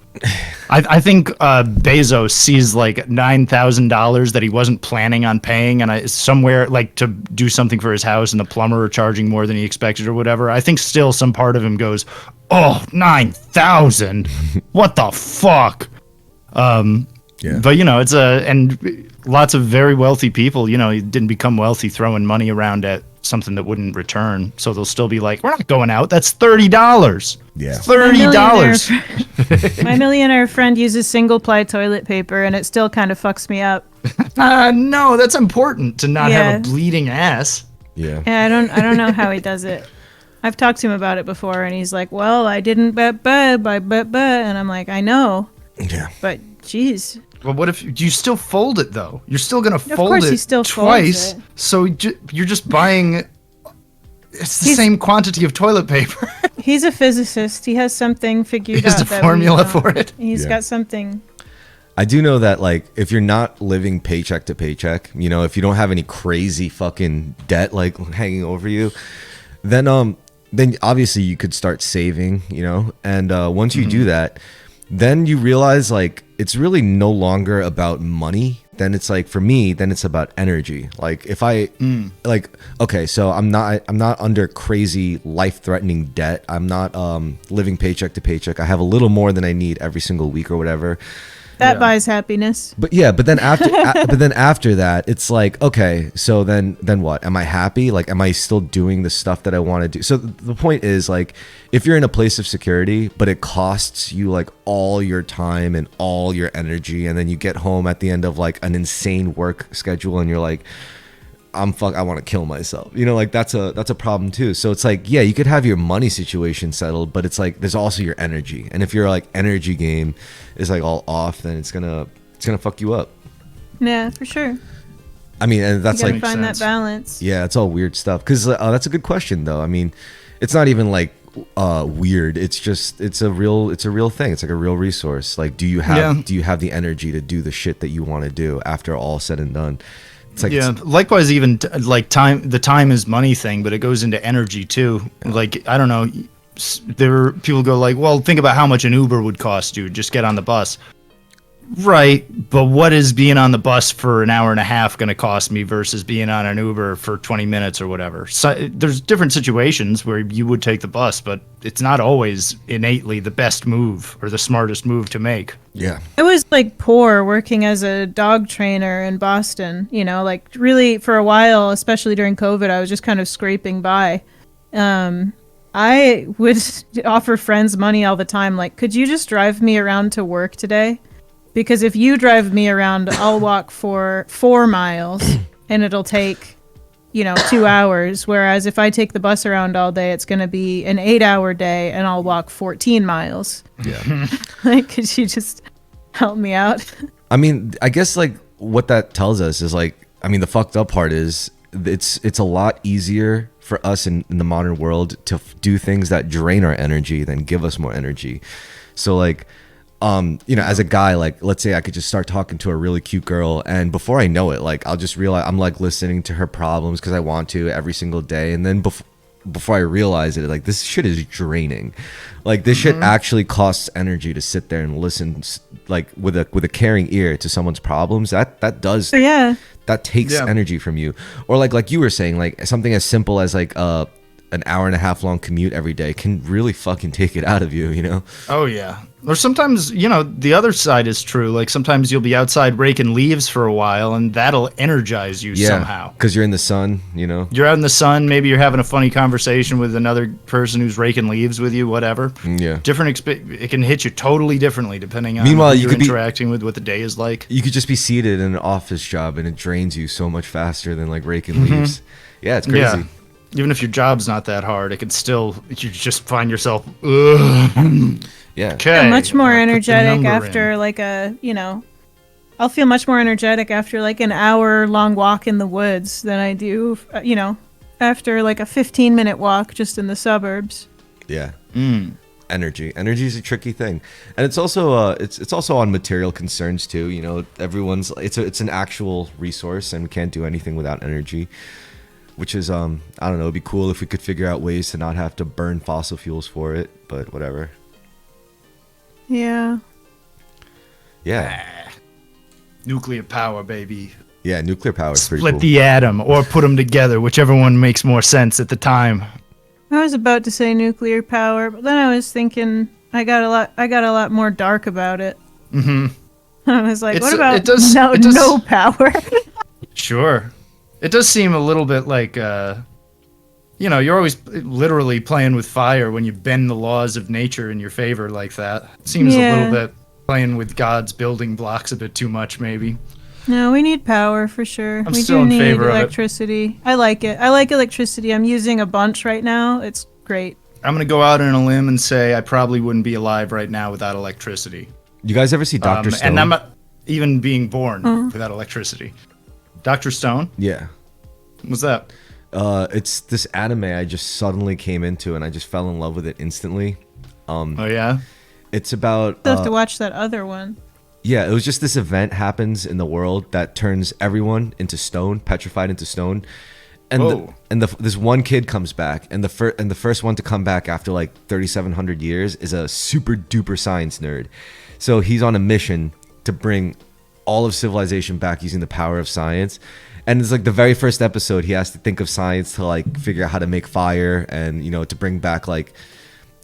I think Bezos sees like $9,000 that he wasn't planning on paying, and somewhere like to do something for his house, and the plumber charging more than he expected or whatever. I think still some part of him goes, oh, 9,000, what the fuck? Yeah. But you know, and lots of very wealthy people, you know, didn't become wealthy throwing money around at something that wouldn't return, so they'll still be like, we're not going out, that's $30. Yeah, $30. My millionaire friend uses single ply toilet paper, and it still kind of fucks me up. No, that's important to not have a bleeding ass. Yeah, I don't know how he does it. I've talked to him about it before, and he's like, well, I didn't bet, and I'm like, I know. Yeah, but jeez. Well, what if you still fold it though? You're still gonna fold it twice, so you're just buying. It's the same quantity of toilet paper. He's a physicist. He has something figured out. He has a formula for it. He's got something. I do know that like if you're not living paycheck to paycheck, you know, if you don't have any crazy fucking debt like hanging over you, then obviously you could start saving, you know, and once you do that, then you realize like it's really no longer about money. Then it's like, for me, then it's about energy. Like if I like, okay, so I'm not under crazy life-threatening debt. I'm not living paycheck to paycheck. I have a little more than I need every single week or whatever. That buys happiness. But then after that, it's like, okay, so then what? Am I happy? Like, am I still doing the stuff that I want to do? So the point is, like, if you're in a place of security, but it costs you like all your time and all your energy, and then you get home at the end of like an insane work schedule, and you're like, I want to kill myself. You know, like that's a problem too. So it's like, yeah, you could have your money situation settled, but it's like there's also your energy. And if your like energy game is like all off, then it's gonna It's gonna fuck you up. Yeah, for sure. I mean, and that's you gotta like find that balance. Yeah, it's all weird stuff. Because that's a good question, though. I mean, it's not even like weird. It's just it's a real thing. It's like a real resource. Like, do you have the energy to do the shit that you want to do after all said and done? It's like likewise, even like time. The time is money thing, but it goes into energy too. Yeah. Like, I don't know. People go like, well, think about how much an Uber would cost you. Just get on the bus. Right, but what is being on the bus for an hour and a half going to cost me versus being on an Uber for 20 minutes or whatever? So there's different situations where you would take the bus, but it's not always innately the best move or the smartest move to make. Yeah. I was like poor working as a dog trainer in Boston, you know, like really for a while, especially during COVID, I was just kind of scraping by. I would offer friends money all the time. Like, could you just drive me around to work today? Because if you drive me around, I'll walk for 4 miles and it'll take, 2 hours. Whereas if I take the bus around all day, it's going to be an 8-hour day and I'll walk 14 miles. Yeah. Like, could you just help me out? I mean, I guess like what that tells us is like, I mean, the fucked up part is it's a lot easier for us in the modern world to do things that drain our energy than give us more energy. So like, as a guy, like, let's say I could just start talking to a really cute girl, and before I know it, like, I'll just realize I'm like listening to her problems because I want to every single day, and then before I realize it, like, this shit is draining. Like, this shit actually costs energy to sit there and listen, like, with a caring ear to someone's problems. That does, that takes energy from you. Or like you were saying, like something as simple as like an hour and a half long commute every day can really fucking take it out of you, you know? Oh yeah. Or sometimes, the other side is true. Like sometimes you'll be outside raking leaves for a while and that'll energize you somehow. Because you're in the sun, You're out in the sun. Maybe you're having a funny conversation with another person who's raking leaves with you, whatever. Yeah. It can hit you totally differently depending on Meanwhile, who you're interacting with, what the day is like. You could just be seated in an office job and it drains you so much faster than like raking leaves. Yeah, it's crazy. Yeah. Even if your job's not that hard, you just find yourself, ugh. Yeah. Okay. I'm much more energetic after I'll feel much more energetic after like an hour-long walk in the woods than I do, after like a 15-minute walk just in the suburbs. Yeah. Energy is a tricky thing, and it's also it's also on material concerns too. Everyone's it's an actual resource, and we can't do anything without energy. Which is, I don't know, it'd be cool if we could figure out ways to not have to burn fossil fuels for it, but whatever. Yeah. Yeah. Nuclear power, baby. Yeah, nuclear power is pretty cool. Split the atom or put them together, whichever one makes more sense at the time. I was about to say nuclear power, but then I was thinking I got a lot more dark about it. Mm-hmm. I was like, what about no power? Sure. It does seem a little bit like, you're always literally playing with fire when you bend the laws of nature in your favor like that. It seems a little bit playing with God's building blocks a bit too much, maybe. No, we need power for sure. I'm still in favor of it. Electricity. I like it. I like electricity. I'm using a bunch right now. It's great. I'm going to go out on a limb and say I probably wouldn't be alive right now without electricity. You guys ever see Dr. Stone? And I'm not even being born without electricity. Dr. Stone? Yeah. What's that? It's this anime I just suddenly came into, and I just fell in love with it instantly. Oh yeah? It's about... You'll have to watch that other one. Yeah, it was just this event happens in the world that turns everyone into stone, petrified into stone. And this one kid comes back, and the first one to come back after like 3,700 years is a super duper science nerd. So he's on a mission to bring all of civilization back using the power of science. And it's like the very first episode, he has to think of science to like figure out how to make fire and, to bring back like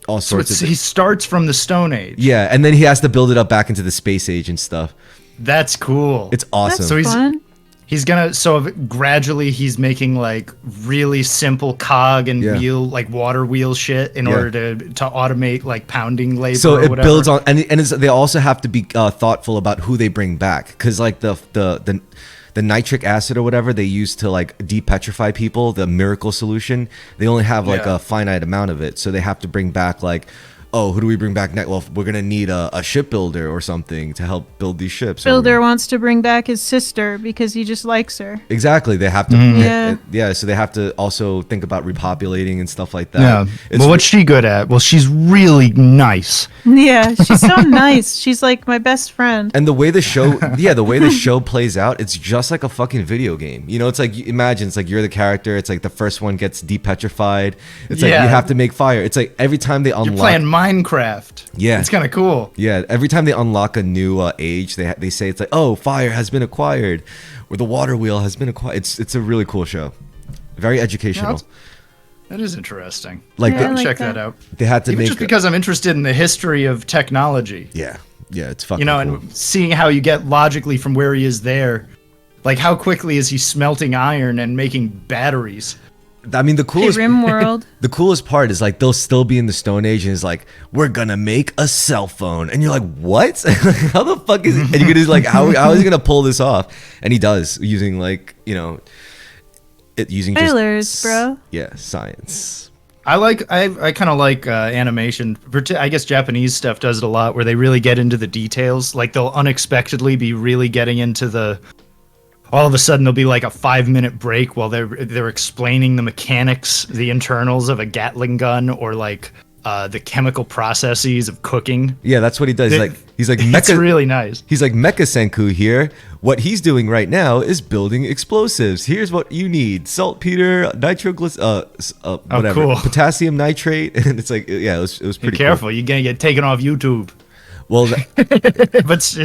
all sorts of... He starts from the Stone Age. Yeah, and then he has to build it up back into the space age and stuff. That's cool. It's awesome. That's so fun. He's gonna... So gradually he's making like really simple cog and wheel, like water wheel shit in order to automate like pounding labor. So or it whatever. builds on... And they also have to be thoughtful about who they bring back. Because like the nitric acid or whatever they use to like depetrify people, the miracle solution, they only have like a finite amount of it. So they have to bring back like oh, who do we bring back next? Well, we're gonna need a shipbuilder or something to help build these ships. Builder wants to bring back his sister because he just likes her. Exactly. They have to. Yeah. So they have to also think about repopulating and stuff like that. Yeah. Well, what's she good at? Well, she's really nice. Yeah, she's so nice. She's like my best friend. And the way the show, the way the show plays out, it's just like a fucking video game. You know, it's like, imagine, it's like you're the character. It's like the first one gets depetrified. It's like you have to make fire. It's like every time they unlock. You're playing Minecraft. Yeah. It's kind of cool. Yeah. Every time they unlock a new age, they say it's like, oh, fire has been acquired, or the water wheel has been acquired. It's a really cool show. Very educational. That is interesting. Like, check that out. They had to Even just because I'm interested in the history of technology. Yeah, it's fucking. Cool. And seeing how you get logically from where he is there, like how quickly is he smelting iron and making batteries? I mean, the coolest World. The coolest part is like they'll still be in the Stone Age, and it's like, we're gonna make a cell phone, and you're like, what? How the fuck is? And you're gonna like, how is he gonna pull this off? And he does, using like using spoilers, bro. Yeah, science. I kind of like animation. I guess Japanese stuff does it a lot, where they really get into the details. Like they'll unexpectedly be really getting into the. All of a sudden, there'll be like a 5-minute break while they're explaining the mechanics, the internals of a Gatling gun, or like the chemical processes of cooking. Yeah, that's what he does. He's like That's really nice. He's like, Mecha Senku here. What he's doing right now is building explosives. Here's what you need: saltpeter, whatever, cool. potassium nitrate. And it's like, yeah, it was pretty. Be careful, cool. You're gonna get taken off YouTube. Well, but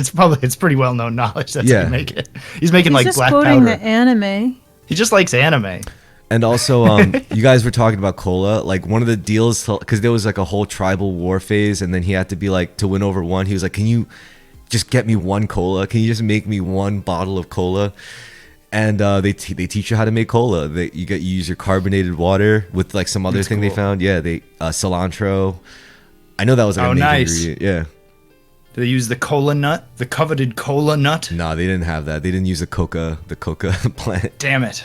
it's pretty well known knowledge. That's how you make it. He's making like black powder. He's just quoting the anime. He just likes anime. And also, you guys were talking about cola. Like one of the deals, because there was like a whole tribal war phase, and then he had to be like, to win over one, he was like, "Can you just get me one cola? Can you just make me one bottle of cola?" And they teach you how to make cola. You use your carbonated water with like some other thing they found. Yeah, cilantro. I know that was like a major ingredient. Yeah. Did they use the cola nut, the coveted cola nut? No, they didn't have that. They didn't use the coca plant. Damn it.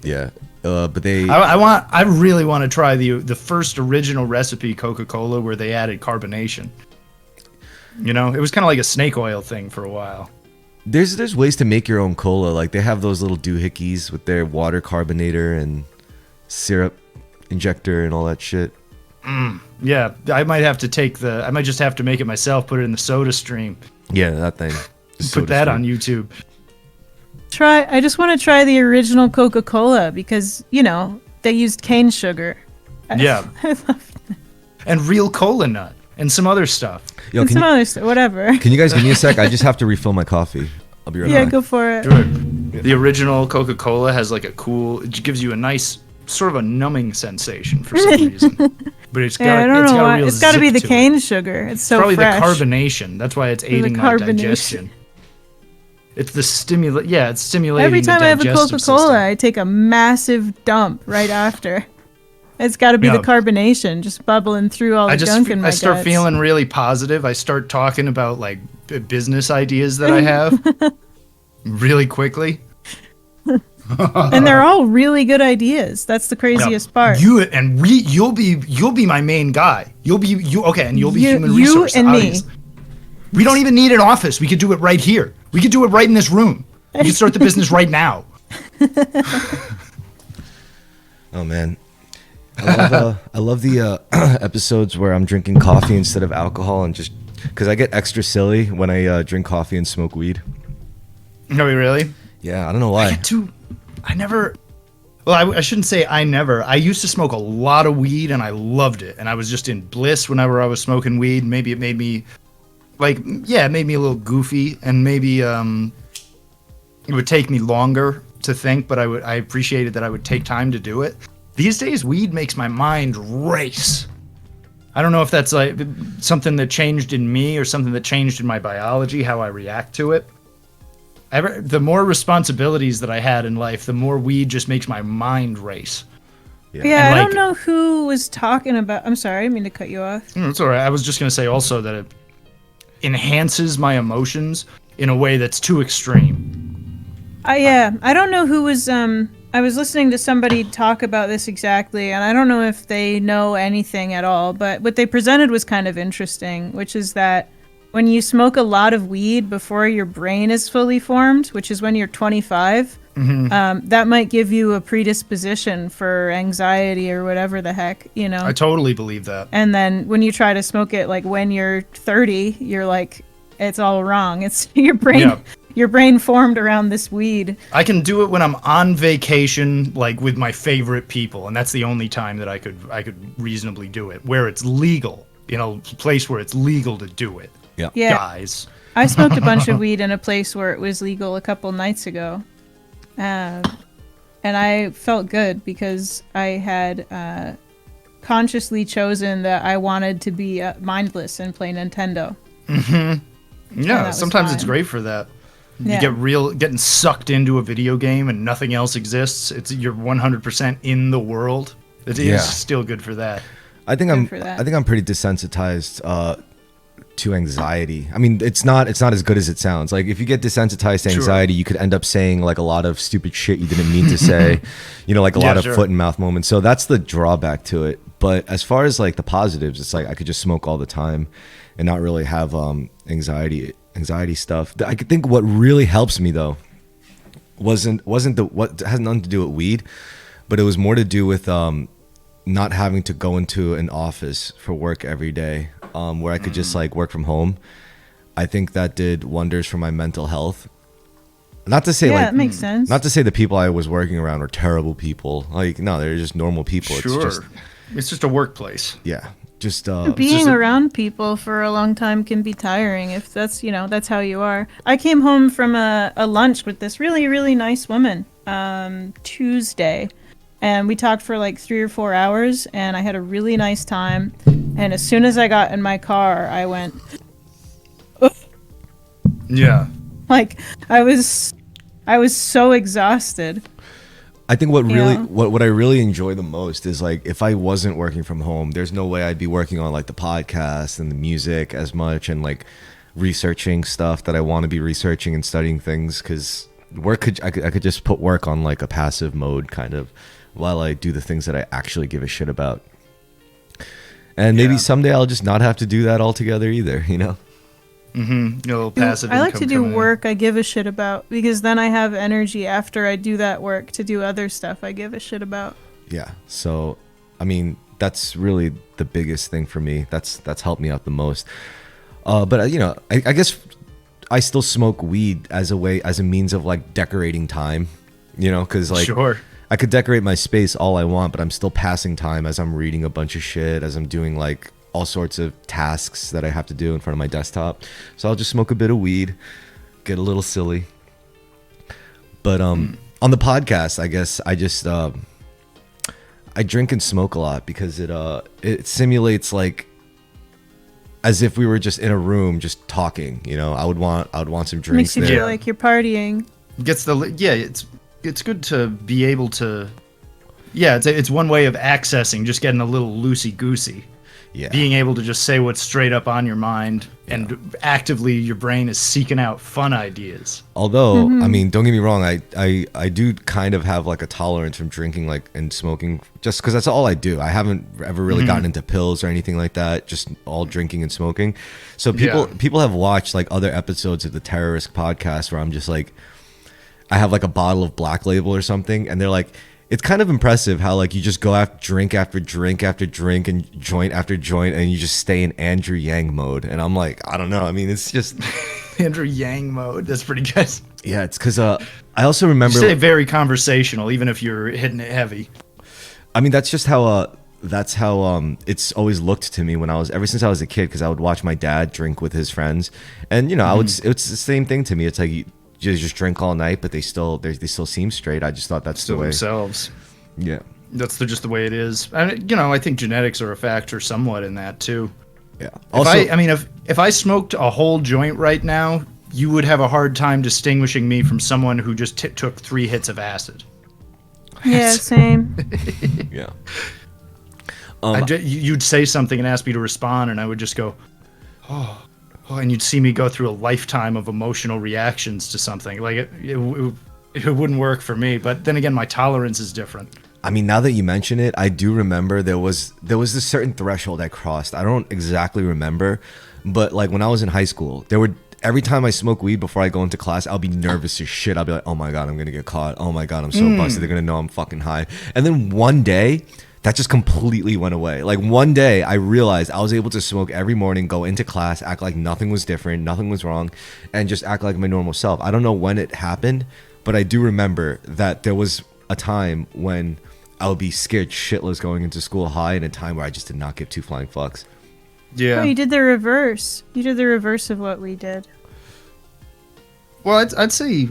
Yeah, but they. I really want to try the first original recipe Coca-Cola where they added carbonation. You know, it was kind of like a snake oil thing for a while. There's ways to make your own cola. Like they have those little doohickeys with their water carbonator and syrup injector and all that shit. Yeah, I might just have to make it myself, put it in the soda stream. Yeah, that thing. Put that on YouTube. I just want to try the original Coca-Cola because, they used cane sugar. Yeah. I love that. And real cola nut and some other stuff. Yo, other stuff, whatever. Can you guys give me a sec? I just have to refill my coffee. I'll be right back. Yeah, go for it. The original Coca-Cola has like it gives you a nice sort of a numbing sensation for some reason. But it's got, I don't know why. Real it's got to be the cane it. sugar. It's so probably fresh. The carbonation. That's why it's aiding my digestion. It's the stimulate. Yeah, it's stimulating. Every time I have a Coca-Cola, system. I take a massive dump right after. It's got to be the carbonation just bubbling through all the gunk in my guts. I start feeling really positive. I start talking about like business ideas that I have really quickly. And they're all really good ideas. That's the craziest part. You'll be my main guy. You'll be human resource. You and me. We don't even need an office. We could do it right here. We could do it right in this room. We could start the business right now. Oh man, I love the episodes where I'm drinking coffee instead of alcohol, and just because I get extra silly when I drink coffee and smoke weed. No, really? Yeah, I don't know why. I shouldn't say I never. I used to smoke a lot of weed and I loved it. And I was just in bliss whenever I was smoking weed. Maybe it made me it made me a little goofy, and maybe it would take me longer to think, but I appreciated that I would take time to do it. These days, weed makes my mind race. I don't know if that's like something that changed in me or something that changed in my biology, how I react to it. The more responsibilities that I had in life, the more weed just makes my mind race. Yeah, I don't know who was talking about. I'm sorry, I didn't mean to cut you off. It's all right. I was just going to say also that it enhances my emotions in a way that's too extreme. I don't know who was. I I was listening to somebody talk about this exactly, and I don't know if they know anything at all, but what they presented was kind of interesting, which is that when you smoke a lot of weed before your brain is fully formed, which is when you're 25, that might give you a predisposition for anxiety or whatever the heck, you know? I totally believe that. And then when you try to smoke it, like when you're 30, you're like, it's all wrong. It's your brain. Yeah. Your brain formed around this weed. I can do it when I'm on vacation, like with my favorite people, and that's the only time that I could reasonably do it, where it's legal, you know, a place where it's legal to do it. Yeah. Guys. I smoked a bunch of weed in a place where it was legal a couple nights ago, and I felt good because I had consciously chosen that I wanted to be mindless and play Nintendo. Yeah, sometimes it's great for that. You getting sucked into a video game and nothing else exists. You're 100% in the world. It is still good for that. I think I'm pretty desensitized to anxiety. I mean, it's not as good as it sounds. Like if you get desensitized to anxiety, you could end up saying like a lot of stupid shit you didn't mean to say. You know, like a lot of foot and mouth moments. So that's the drawback to it. But as far as like the positives, it's like I could just smoke all the time and not really have anxiety stuff. I could think what really helps me though wasn't what has nothing to do with weed, but it was more to do with not having to go into an office for work every day, where I could just like work from home. I think that did wonders for my mental health. Not to say that makes sense. Not to say the people I was working around were terrible people. Like no, they're just normal people. Sure. It's just a workplace. Yeah. Just being around people for a long time can be tiring if that's how you are. I came home from a lunch with this really, really nice woman Tuesday, and we talked for like 3 or 4 hours, and I had a really nice time. And as soon as I got in my car, I went, yeah, like I was so exhausted. I think what I really enjoy the most is like if I wasn't working from home, there's no way I'd be working on like the podcast and the music as much and like researching stuff that I want to be researching and studying things, because I could just put work on like a passive mode kind of while I do the things that I actually give a shit about. And maybe someday I'll just not have to do that altogether either, you know? Passive I like to do work I give a shit about, because then I have energy after I do that work to do other stuff I give a shit about. Yeah. So, I mean, that's really the biggest thing for me. That's helped me out the most. But you know, I guess I still smoke weed as a means of like decorating time, you know, because like I could decorate my space all I want, but I'm still passing time as I'm reading a bunch of shit, as I'm doing like all sorts of tasks that I have to do in front of my desktop. So I'll just smoke a bit of weed, get a little silly. But on the podcast, I guess I just I drink and smoke a lot because it simulates like as if we were just in a room just talking, you know. I would want some drinks. Makes you feel like you're partying. It's good to be able to it's one way of accessing, just getting a little loosey goosey. Yeah. Being able to just say what's straight up on your mind, and actively your brain is seeking out fun ideas. Although, I mean, don't get me wrong, I do kind of have like a tolerance from drinking like and smoking, just because that's all I do. I haven't ever really gotten into pills or anything like that, just all drinking and smoking. So people have watched like other episodes of the Terrorisk podcast where I'm just like, I have like a bottle of Black Label or something, and they're like, it's kind of impressive how like you just go after drink after drink after drink and joint after joint, and you just stay in Andrew Yang mode. And I'm like, I don't know. I mean, it's just Andrew Yang mode. That's pretty good. Yeah, it's because I also remember you stay very conversational, even if you're hitting it heavy. I mean, that's just how it's always looked to me ever since I was a kid, because I would watch my dad drink with his friends, and you know, it's the same thing to me. It's like you just drink all night, but they still seem straight. I just thought that's still the way themselves. Yeah, that's just the way it is. And you know, I think genetics are a factor somewhat in that too. Yeah. Also, if I smoked a whole joint right now, you would have a hard time distinguishing me from someone who just took 3 hits of acid. Yeah, same. Yeah. You'd say something and ask me to respond, and I would just go, oh, and you'd see me go through a lifetime of emotional reactions to something. Like it it wouldn't work for me. But then again, my tolerance is different. I mean, now that you mention it, I do remember there was this certain threshold I crossed. I don't exactly remember, but like when I was in high school, every time I smoke weed before I go into class, I'll be nervous as shit. I'll be like, oh my God, I'm going to get caught. Oh my God, I'm so busted. They're going to know I'm fucking high. And then one day, that just completely went away. Like one day, I realized I was able to smoke every morning, go into class, act like nothing was different, nothing was wrong, and just act like my normal self. I don't know when it happened, but I do remember that there was a time when I would be scared shitless going into school high, and a time where I just did not give two flying fucks. Yeah. Oh, you did the reverse. You did the reverse of what we did. Well, I'd say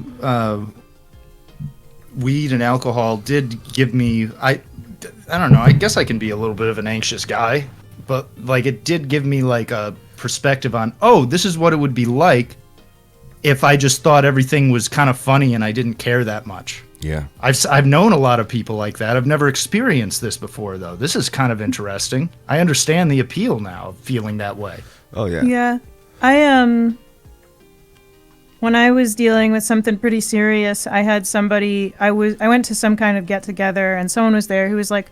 weed and alcohol did give me... I don't know. I guess I can be a little bit of an anxious guy, but like it did give me like a perspective on, oh, this is what it would be like if I just thought everything was kind of funny and I didn't care that much. Yeah. I've known a lot of people like that. I've never experienced this before, though. This is kind of interesting. I understand the appeal now of feeling that way. Oh, yeah. Yeah. When I was dealing with something pretty serious, I had somebody, I went to some kind of get together and someone was there who was like,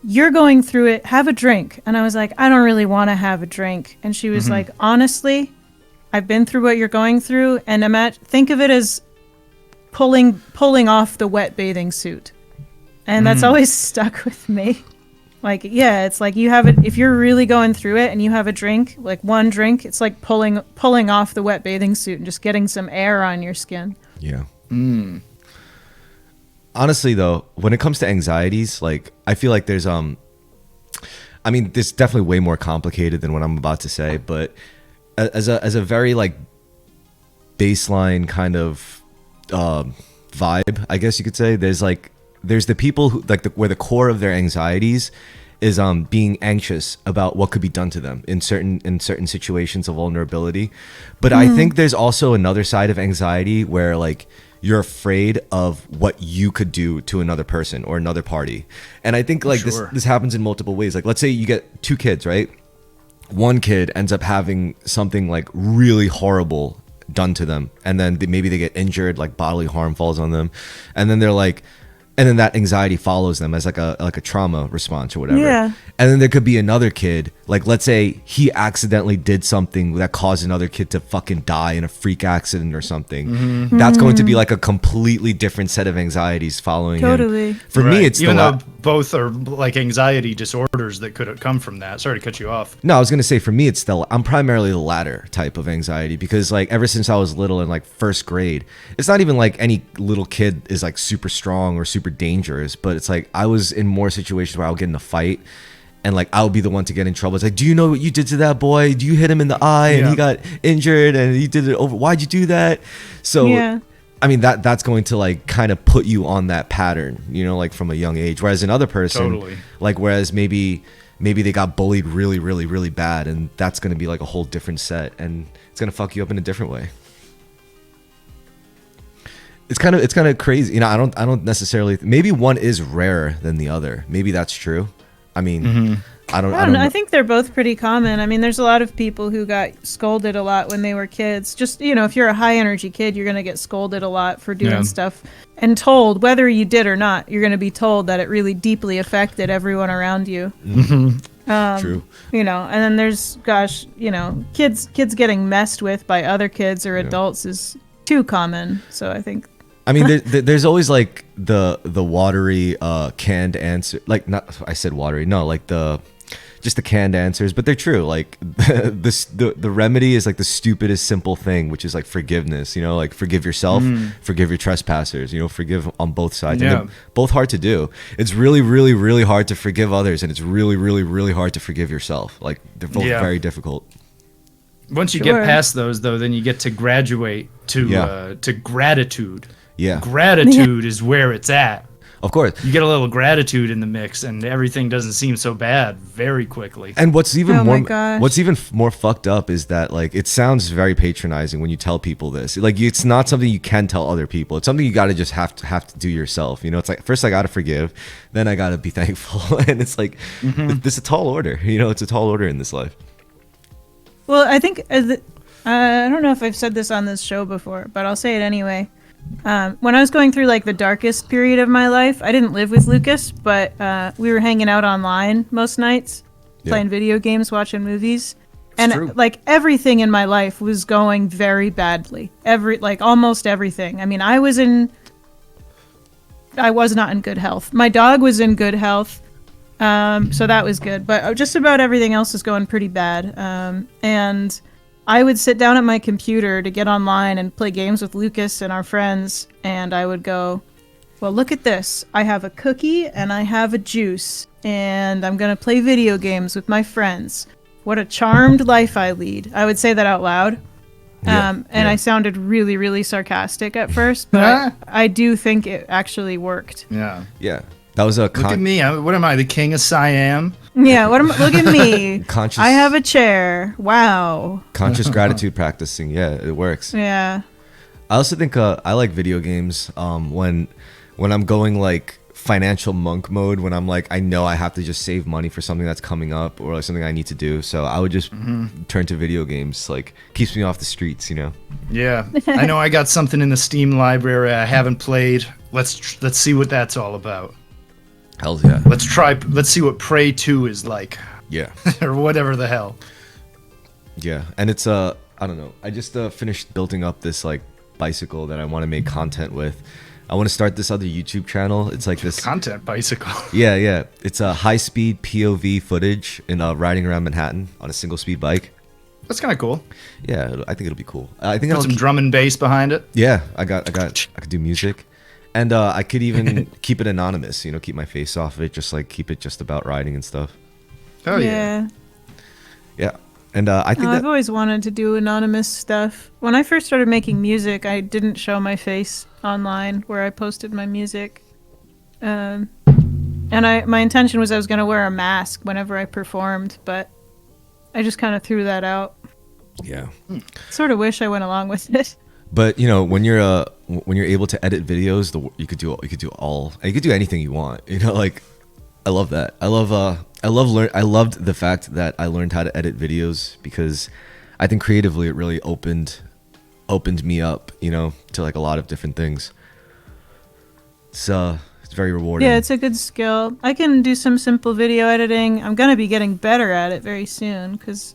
you're going through it, have a drink. And I was like, I don't really want to have a drink. And she was like, honestly, I've been through what you're going through, and think of it as pulling off the wet bathing suit. And that's always stuck with me. Like, yeah, it's like you have it, if you're really going through it and you have a drink, like one drink, it's like pulling off the wet bathing suit and just getting some air on your skin. Yeah. Honestly, though, when it comes to anxieties, like, I feel like there's, I mean, this is definitely way more complicated than what I'm about to say, but as a very, like, baseline kind of vibe, I guess you could say, there's the people who, like, where the core of their anxieties is being anxious about what could be done to them in certain situations of vulnerability. But I think there's also another side of anxiety where, like, you're afraid of what you could do to another person or another party. And I think, like, this happens in multiple ways. Like, let's say you get two kids, right? One kid ends up having something, like, really horrible done to them, and then maybe they get injured, like bodily harm falls on them, and then they're like, and then that anxiety follows them as like a trauma response or whatever. Yeah. And then there could be another kid, like, let's say he accidentally did something that caused another kid to fucking die in a freak accident or something. That's going to be like a completely different set of anxieties following him. For me, it's even though both are like anxiety disorders that could come from that. Sorry to cut you off. No, I was gonna say, for me, I'm primarily the latter type of anxiety, because, like, ever since I was little in, like, first grade, it's not even like any little kid is, like, super strong or super dangerous, but it's like I was in more situations where I would get in a fight and, like, I would be the one to get in trouble. It's like, do you know what you did to that boy? Do you hit him in the eye and he got injured and he did it over? Why'd you do that? So I mean, that's going to, like, kind of put you on that pattern, you know, like, from a young age. Whereas another person, like, maybe they got bullied really, really, really bad, and that's going to be like a whole different set, and it's going to fuck you up in a different way. It's kind of crazy, you know. I don't necessarily. Maybe one is rarer than the other. Maybe that's true. I mean, I don't know. I think they're both pretty common. I mean, there's a lot of people who got scolded a lot when they were kids. Just, you know, if you're a high energy kid, you're going to get scolded a lot for doing stuff, and told, whether you did or not, you're going to be told that it really deeply affected everyone around you. True. You know, and then there's, gosh, you know, kids getting messed with by other kids or adults is too common. So I think. I mean, there's always, like, the watery canned answer, like, not, I said watery, no, like just the canned answers, but they're true. Like, the remedy is, like, the stupidest simple thing, which is, like, forgiveness, you know, like, forgive yourself, forgive your trespassers, you know, forgive on both sides. And they're both hard to do. It's really, really, really hard to forgive others, and it's really, really, really hard to forgive yourself. Like, they're both very difficult. Once you get past those, though, then you get to graduate to gratitude. Yeah. Gratitude is where it's at. Of course. You get a little gratitude in the mix, and everything doesn't seem so bad very quickly. And what's even more fucked up is that, like, it sounds very patronizing when you tell people this. Like, it's not something you can tell other people. It's something you got to just have to do yourself. You know, it's like, first I got to forgive, then I got to be thankful. And it's like, this is a tall order. You know, it's a tall order in this life. Well, I think, I don't know if I've said this on this show before, but I'll say it anyway. When I was going through like the darkest period of my life, I didn't live with Lucas, but we were hanging out online most nights, playing video games, watching movies. And like everything in my life was going very badly. Almost everything. I mean, I was not in good health. My dog was in good health. So that was good, but just about everything else is going pretty bad. And I would sit down at my computer to get online and play games with Lucas and our friends, and I would go, well, look at this. I have a cookie and I have a juice, and I'm going to play video games with my friends. What a charmed life I lead. I would say that out loud. I sounded really, really sarcastic at first, but I do think it actually worked. Yeah. Yeah. That was look at me. What am I, the king of Siam? Yeah, look at me. I have a chair. Wow. Conscious gratitude practicing. Yeah, it works. Yeah. I also think I like video games when I'm going like financial monk mode, when I'm like, I know I have to just save money for something that's coming up or like something I need to do. So I would just turn to video games. Like, keeps me off the streets, you know? Yeah. I know I got something in the Steam library I haven't played. Let's see what that's all about. Hell yeah. Let's see what Prey 2 is like. Yeah. Or whatever the hell. Yeah. And it's I don't know. I just finished building up this like bicycle that I want to make content with. I want to start this other YouTube channel. It's like this content bicycle. Yeah. It's a high-speed POV footage in riding around Manhattan on a single-speed bike. That's kind of cool. Yeah, I think it'll be cool. I think put some drum and bass behind it. Yeah, I could do music, and I could even keep it anonymous. You know, keep my face off it. Just like keep it just about riding and stuff. Oh yeah. Yeah. And I think I've always wanted to do anonymous stuff. When I first started making music, I didn't show my face online where I posted my music. And my intention was I was going to wear a mask whenever I performed, but I just kind of threw that out. Yeah. Sort of wish I went along with it. But you know, when you're able to edit videos, you could do anything you want. You know, like I love that. I loved the fact that I learned how to edit videos, because I think creatively it really opened me up, you know, to like a lot of different things. So it's very rewarding. Yeah, it's a good skill. I can do some simple video editing. I'm gonna be getting better at it very soon because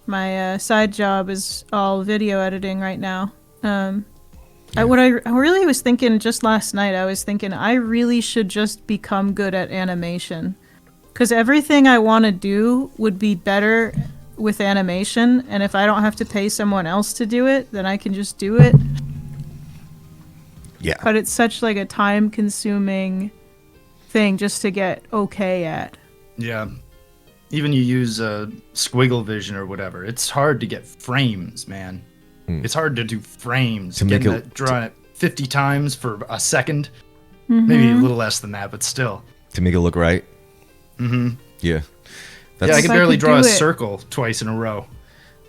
my side job is all video editing right now. What I really was thinking just last night, I really should just become good at animation. Because everything I want to do would be better with animation, and if I don't have to pay someone else to do it, then I can just do it. Yeah. But it's such like a time-consuming thing just to get okay at. Yeah. Even you use squiggle vision or whatever, it's hard to get frames, man. It's hard to do frames. To make it drawn it 50 times for a second. Maybe a little less than that, but still. To make it look right. Yeah. I can barely draw a circle twice in a row.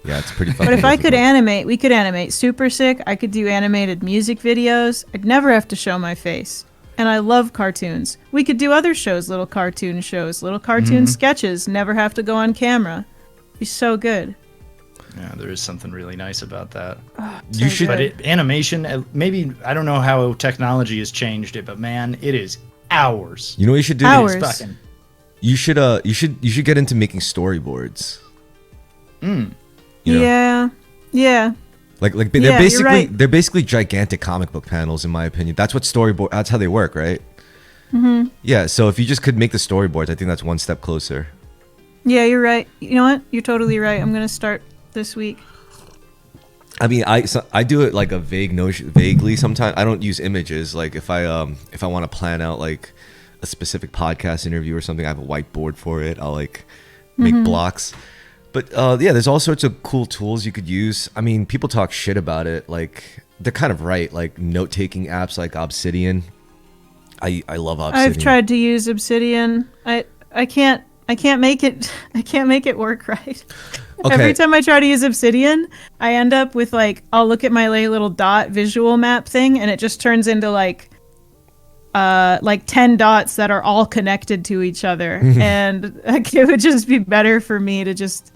Yeah, it's pretty fun. But if I could animate, we could animate super sick. I could do animated music videos. I'd never have to show my face. And I love cartoons. We could do other shows, little cartoon sketches, never have to go on camera. It'd be so good. Yeah, there is something really nice about that. Oh, you should, but animation, maybe, I don't know how technology has changed it, but man, it is hours. You know what you should do? Hours. You should get into making storyboards. You know? Yeah. Like they're basically gigantic comic book panels, in my opinion. That's what that's how they work, right? Yeah, so if you just could make the storyboards, I think that's one step closer. Yeah, you're right. You know what? You're totally right. I'm gonna start this week. I mean, I do it like a vaguely sometimes. I don't use images. Like if I want to plan out like a specific podcast interview or something, I have a whiteboard for it. I'll like make blocks. But yeah, there's all sorts of cool tools you could use. I mean, people talk shit about it. Like they're kind of right. Like note-taking apps like Obsidian. I love Obsidian. I've tried to use Obsidian. I can't make it work right. Okay. Every time I try to use Obsidian, I end up with like, I'll look at my little dot visual map thing, and it just turns into like 10 dots that are all connected to each other. And like, it would just be better for me to just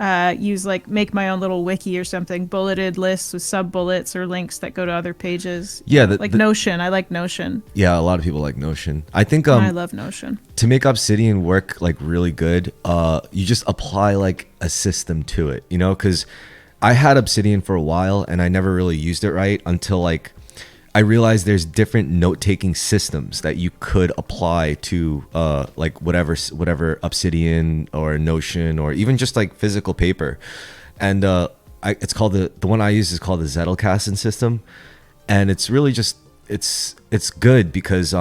use like make my own little wiki or something, bulleted lists with sub bullets or links that go to other pages. Yeah, Notion. I like Notion. Yeah, a lot of people like Notion. I think I love Notion. To make Obsidian work like really good, you just apply like a system to it, you know, because I had Obsidian for a while and I never really used it right until like I realized there's different note-taking systems that you could apply to like whatever Obsidian or Notion or even just like physical paper. And it's called the one I use is called the Zettelkasten system, and it's really just it's good because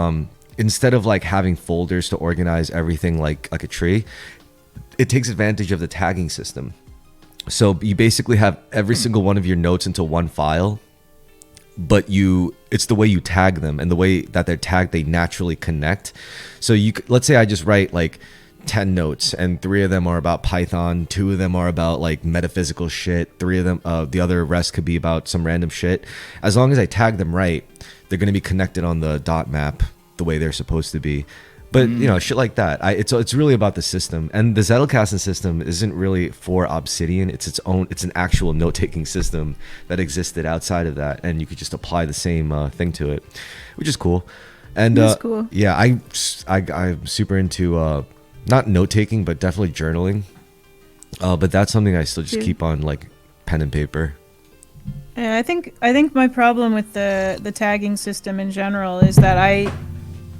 instead of like having folders to organize everything like a tree, it takes advantage of the tagging system. So you basically have every single one of your notes into one file, but it's the way you tag them and the way that they're tagged, they naturally connect. So let's say I just write like 10 notes and 3 of them are about Python, 2 of them are about like metaphysical shit, 3 of them the other rest could be about some random shit. As long as I tag them right, they're going to be connected on the dot map the way they're supposed to be. But you know, shit like that. It's really about the system, and the Zettelkasten system isn't really for Obsidian. It's an actual note-taking system that existed outside of that, and you could just apply the same thing to it, which is cool. And cool. Yeah, I'm super into not note-taking, but definitely journaling. But that's something I still just keep on like pen and paper. Yeah, I think my problem with the tagging system in general is that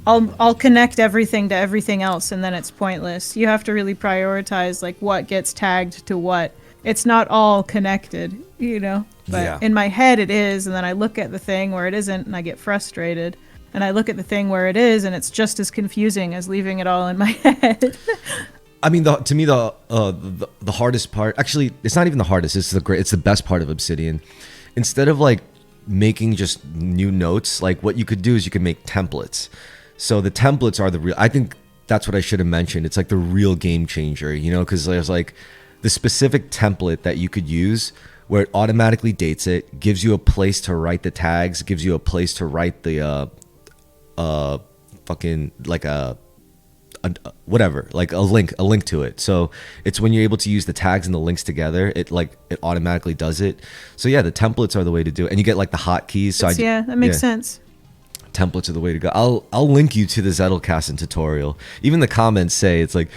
I'll connect everything to everything else, and then it's pointless. You have to really prioritize like what gets tagged to what. It's not all connected, you know. But in my head it is, and then I look at the thing where it isn't, and I get frustrated. And I look at the thing where it is, and it's just as confusing as leaving it all in my head. I mean, to me, the hardest part, actually, it's not even the hardest. It's the best part of Obsidian. Instead of like making just new notes, like what you could do is you could make templates. So the templates are I think that's what I should have mentioned. It's like the real game changer, you know, because there's like the specific template that you could use where it automatically dates it, gives you a place to write the tags, gives you a place to write the fucking like a whatever, like a link to it. So it's when you're able to use the tags and the links together, it automatically does it. So yeah, the templates are the way to do it, and you get like the hotkeys. So that makes sense. Templates are the way to go. I'll link you to the Zettelkasten tutorial. Even the comments say it's like,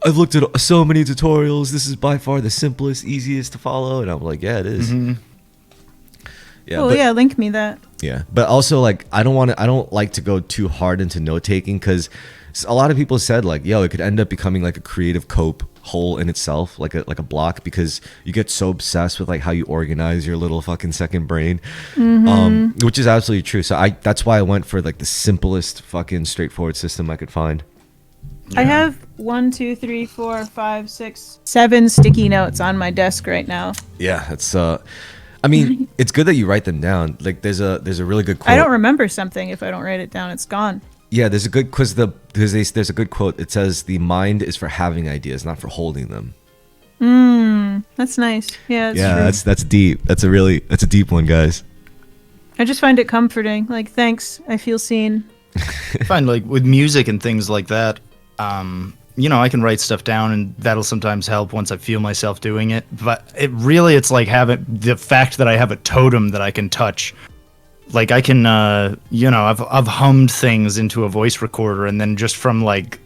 I've looked at so many tutorials. This is by far the simplest, easiest to follow, and I'm like, yeah, it is. Mm-hmm. Yeah, link me that. Yeah, but also like I don't like to go too hard into note taking because a lot of people said like, yo, it could end up becoming like a creative cope hole in itself, like a block, because you get so obsessed with like how you organize your little fucking second brain, which is absolutely true. So that's why I went for like the simplest fucking straightforward system I could find. Yeah. I have 1, 2, 3, 4, 5, 6, 7 sticky notes on my desk right now. Yeah, it's I mean, it's good that you write them down. Like there's a really good quote. I don't remember something if I don't write it down. It's gone. Yeah, there's a good there's a good quote. It says the mind is for having ideas, not for holding them. That's nice. Yeah, true. That's deep. That's a deep one, guys. I just find it comforting. Like, thanks. I feel seen. I find like with music and things like that, you know, I can write stuff down and that'll sometimes help once I feel myself doing it. But it's like having the fact that I have a totem that I can touch. Like I can, you know, I've hummed things into a voice recorder, and then just from like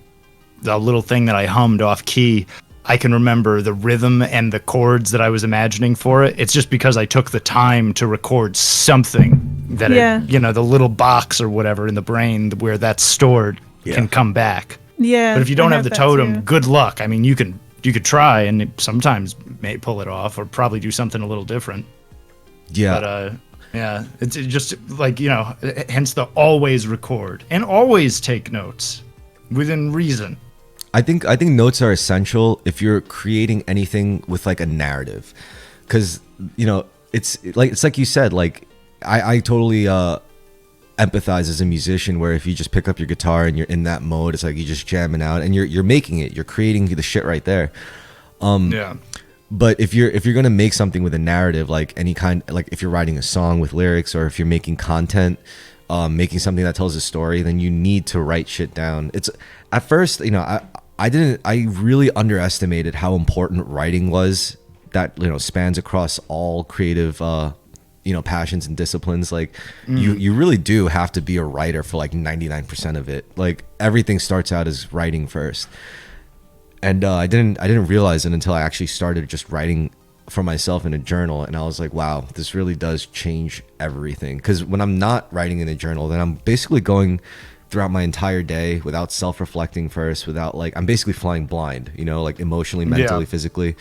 the little thing that I hummed off key, I can remember the rhythm and the chords that I was imagining for it. It's just because I took the time to record something that, you know, the little box or whatever in the brain where that's stored can come back. Yeah. But if you don't have the totem, good luck. I mean, you could try and it sometimes may pull it off or probably do something a little different. Yeah. But, yeah, it's just like, you know, hence the always record and always take notes within reason. I think notes are essential if you're creating anything with like a narrative, because you know it's like you said, like I totally empathize as a musician, where if you just pick up your guitar and you're in that mode, it's like you're just jamming out and you're making it, you're creating the shit right there. Yeah. But if you're gonna make something with a narrative, like any kind, like if you're writing a song with lyrics, or if you're making content, making something that tells a story, then you need to write shit down. It's at first, you know, I really underestimated how important writing was, that, you know, spans across all creative, you know, passions and disciplines. Like you really do have to be a writer for like 99% of it. Like everything starts out as writing first. And I didn't realize it until I actually started just writing for myself in a journal, and I was like, wow, this really does change everything. Because when I'm not writing in a journal, then I'm basically going throughout my entire day without self-reflecting first, without, like, I'm basically flying blind, you know, like emotionally, mentally, physically.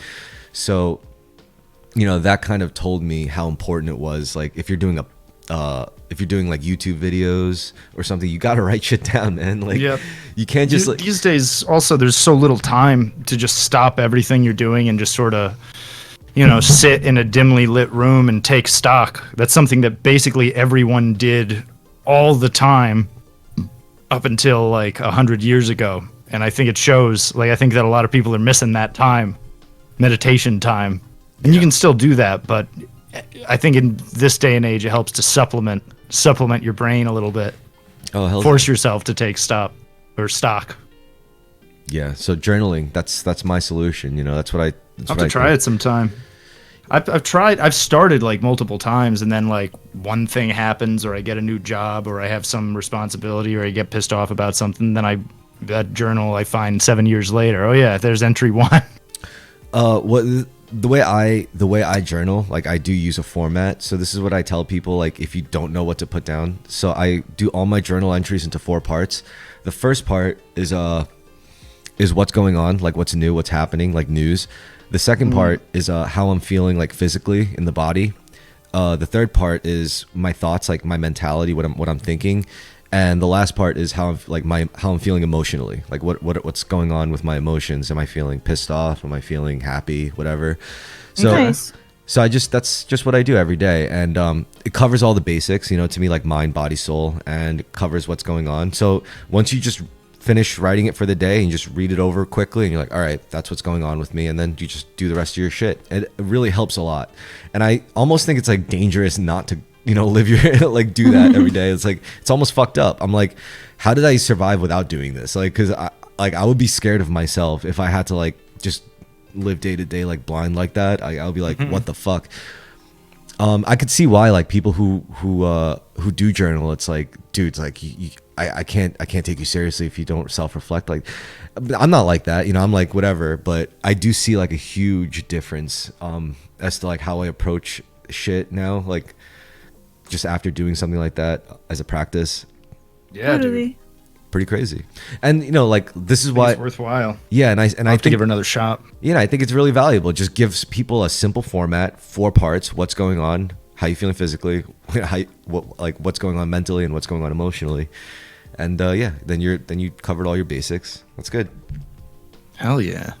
So, you know, that kind of told me how important it was. Like if you're doing like YouTube videos or something, you got to write shit down, man. Like you can't just like, these days also there's so little time to just stop everything you're doing and just sort of, you know, sit in a dimly lit room and take stock. That's something that basically everyone did all the time up until like 100 years ago. And I think it shows. Like, I think that a lot of people are missing that time, meditation time. And you can still do that, but I think in this day and age, it helps to supplement your brain a little bit. Oh, hell, force yourself to take stock. Yeah. So journaling, that's my solution. You know, that's what I. I'll have to try it sometime. I've started like multiple times, and then like one thing happens, or I get a new job, or I have some responsibility, or I get pissed off about something. Then that journal I find 7 years later. Oh yeah, there's entry 1. The way I journal, like I do use a format. So this is what I tell people, like if you don't know what to put down. So I do all my journal entries into 4 parts. The first part is what's going on, like what's new, what's happening, like news. The second part is how I'm feeling, like physically in the body. The third part is my thoughts, like my mentality, what I'm thinking. And the last part is how I'm feeling emotionally, like what's going on with my emotions. Am I feeling pissed off? Am I feeling happy? Whatever. So, nice. So that's just what I do every day, and it covers all the basics, you know, to me, like mind, body, soul, and it covers what's going on. So once you just finish writing it for the day and you just read it over quickly, and you're like, all right, that's what's going on with me, and then you just do the rest of your shit. It really helps a lot, and I almost think it's like dangerous not to, you know, live your like do that every day. It's like it's almost fucked up. I'm like, how did I survive without doing this? Like, because I would be scared of myself if I had to like just live day to day like blind like that. I would be like, what the fuck. I could see why, like, people who do journal, it's like, dude, it's like I can't take you seriously if you don't self-reflect. Like, I'm not like that, you know. I'm like whatever, but I do see like a huge difference as to like how I approach shit now, like just after doing something like that as a practice. Yeah, totally. dude. Pretty crazy. And you know, like, this is why it's worthwhile. Yeah, and I have to give it another shot. Yeah, I think it's really valuable. It just gives people a simple format, 4 parts: what's going on, how you feeling physically, what's going on mentally, and what's going on emotionally. And yeah, then you covered all your basics. That's good. Hell yeah.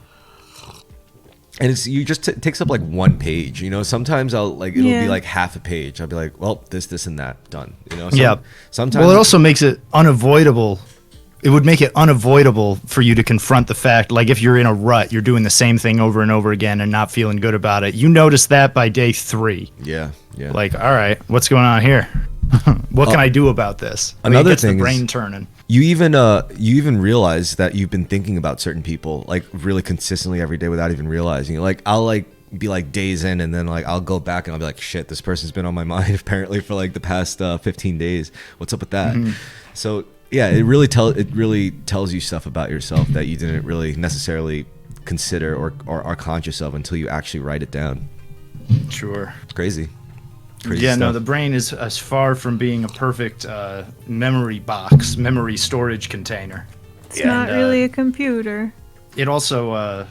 And it takes up like 1 page, you know. Sometimes it'll be like half a page. I'll be like, well, this and that, done, you know. Sometimes, well, it also makes it unavoidable. It would make it unavoidable for you to confront the fact, like if you're in a rut, you're doing the same thing over and over again and not feeling good about it. You notice that by day 3. Yeah. Like, all right, what's going on here? What can I do about this? Another thing the brain is, turning. You even realize that you've been thinking about certain people like really consistently every day without even realizing it. Like, I'll like be like days in, and then like I'll go back and I'll be like, shit, this person's been on my mind apparently for like the past 15 days. What's up with that? So yeah, it really tells you stuff about yourself that you didn't really necessarily consider or are conscious of until you actually write it down. Sure. It's crazy. Yeah, no, the brain is as far from being a perfect memory storage container. It's not really a computer. It also, I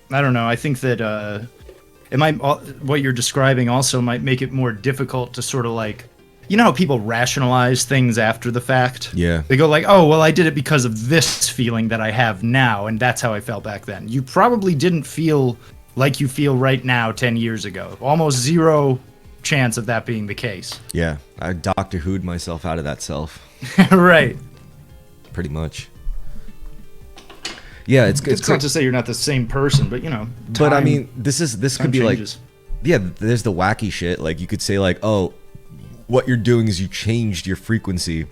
don't know, I think that it might, what you're describing also might make it more difficult to sort of like, you know how people rationalize things after the fact? Yeah. They go like, oh, well, I did it because of this feeling that I have now, and that's how I felt back then. You probably didn't feel like you feel right now 10 years ago. Almost zero chance of that being the case. Yeah, I Doctor Who'd myself out of that self. Right. Pretty much. Yeah, it's not to say you're not the same person, but you know. But I mean, this could be changes. Like, yeah, there's the wacky shit. Like, you could say like, oh, what you're doing is you changed your frequency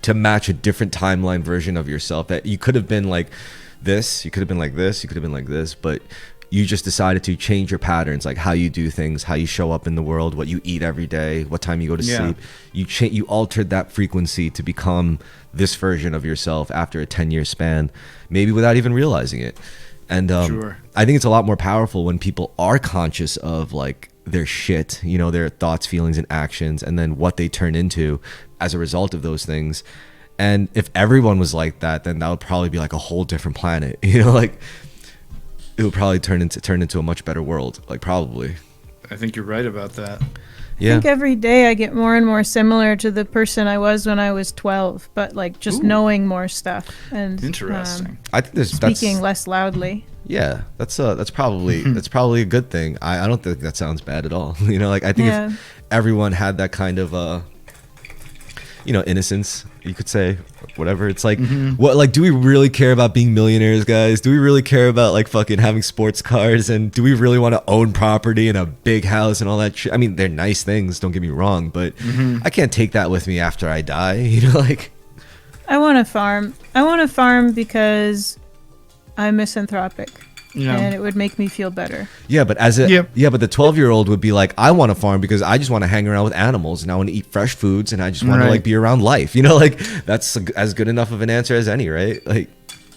to match a different timeline version of yourself. That you could have been like this, you could have been like this, you could have been like this, but you just decided to change your patterns, like how you do things, how you show up in the world, what you eat every day, what time you go to sleep. You altered that frequency to become this version of yourself after a 10-year span, maybe without even realizing it. And I think it's a lot more powerful when people are conscious of like their shit, you know, their thoughts, feelings, and actions, and then what they turn into as a result of those things. And if everyone was like that, then that would probably be like a whole different planet, you know, like it would probably turn into a much better world, like probably. I think you're right about that. Yeah. I think every day I get more and more similar to the person I was when I was 12, but like just knowing more stuff and interesting. I think speaking less loudly. Yeah, that's probably a good thing. I don't think that sounds bad at all. You know, like I think if everyone had that kind of you know, innocence, you could say, whatever. It's like, what, like, do we really care about being millionaires, guys? Do we really care about like fucking having sports cars? And do we really want to own property and a big house and all that shit? I mean, they're nice things, don't get me wrong, but I can't take that with me after I die. You know, like, I want to farm. I want to farm because I'm misanthropic. Yeah. And it would make me feel better. Yeah, but but the 12-year-old would be like, I want to farm because I just want to hang around with animals and I want to eat fresh foods and I just want to like be around life. You know, like that's as good enough of an answer as any, right? Like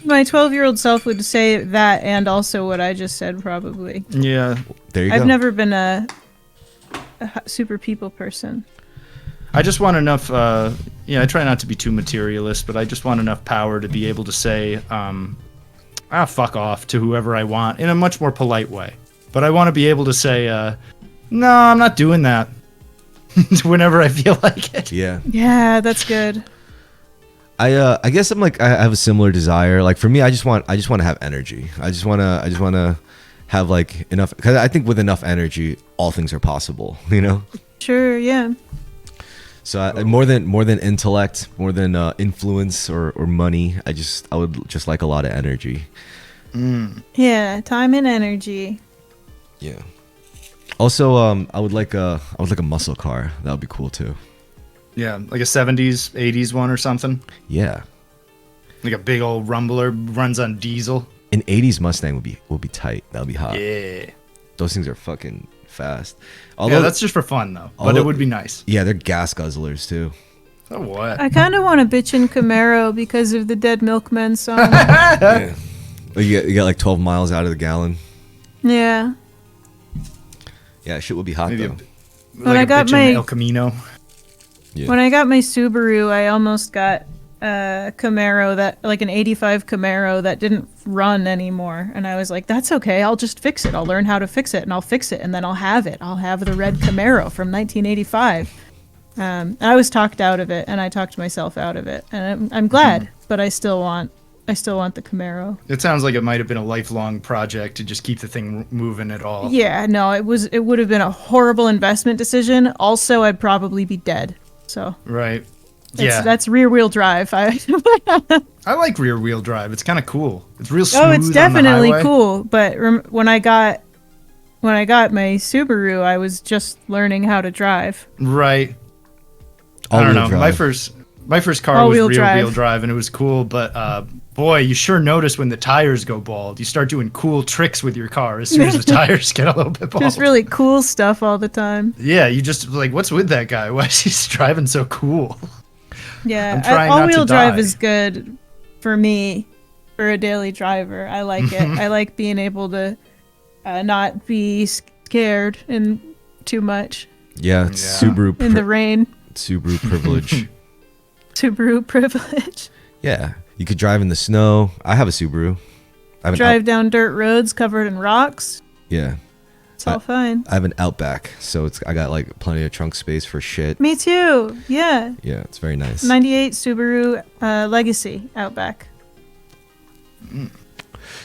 my 12-year-old self would say that and also what I just said probably. Yeah. There you go. I've never been a super people person. I just want enough I try not to be too materialist, but I just want enough power to be able to say fuck off to whoever I want in a much more polite way. But I want to be able to say, no, I'm not doing that whenever I feel like it. Yeah. Yeah, that's good. I guess I'm like, I have a similar desire. Like for me, I just want to have energy. I just want to have like enough, because I think with enough energy, all things are possible, you know? Sure. Yeah. So more than intellect, more than influence or money, I would just like a lot of energy. Yeah, time and energy. Yeah. Also, I would like a muscle car. That would be cool too. Yeah, like a 70s, 80s one or something. Yeah. Like a big old rumbler, runs on diesel. An 80s Mustang would be tight. That would be hot. Yeah. Those things are fucking fast. Although, yeah, that's just for fun though. But it would be nice. Yeah, they're gas guzzlers too. So what? I kind of want a bitchin' Camaro because of the Dead Milkmen song. Yeah. You get like 12 miles out of the gallon. Yeah. Yeah, shit would be hot though. When I got my El Camino. Yeah. When I got my Subaru, I almost got a Camaro like an 85 Camaro that didn't run anymore. And I was like, that's okay. I'll just fix it. I'll learn how to fix it and I'll fix it. And then I'll have it. I'll have the red Camaro from 1985. I was talked out of it and I talked myself out of it. And I'm glad, but I still want the Camaro. It sounds like it might have been a lifelong project to just keep the thing moving at all. Yeah, no, it would have been a horrible investment decision. Also, I'd probably be dead. So. Right. Yeah, that's rear-wheel drive. I like rear-wheel drive. It's kind of cool. It's real smooth. Oh, it's definitely cool. But when I got my Subaru, I was just learning how to drive. Right. I don't know. My first car was rear-wheel drive, and it was cool. But boy, you sure notice when the tires go bald. You start doing cool tricks with your car as soon as the tires get a little bit bald. Just really cool stuff all the time. Yeah, you just like, what's with that guy? Why is he driving so cool? Yeah, all-wheel drive is good for me, for a daily driver. I like it. I like being able to not be scared and too much. Yeah, it's Subaru in the rain. Subaru privilege. Subaru privilege. Yeah, you could drive in the snow. I have a Subaru. Drive down dirt roads covered in rocks. Yeah. It's all fine. I have an Outback, so I got like plenty of trunk space for shit. Me too. Yeah. Yeah, it's very nice. 98 Subaru Legacy Outback.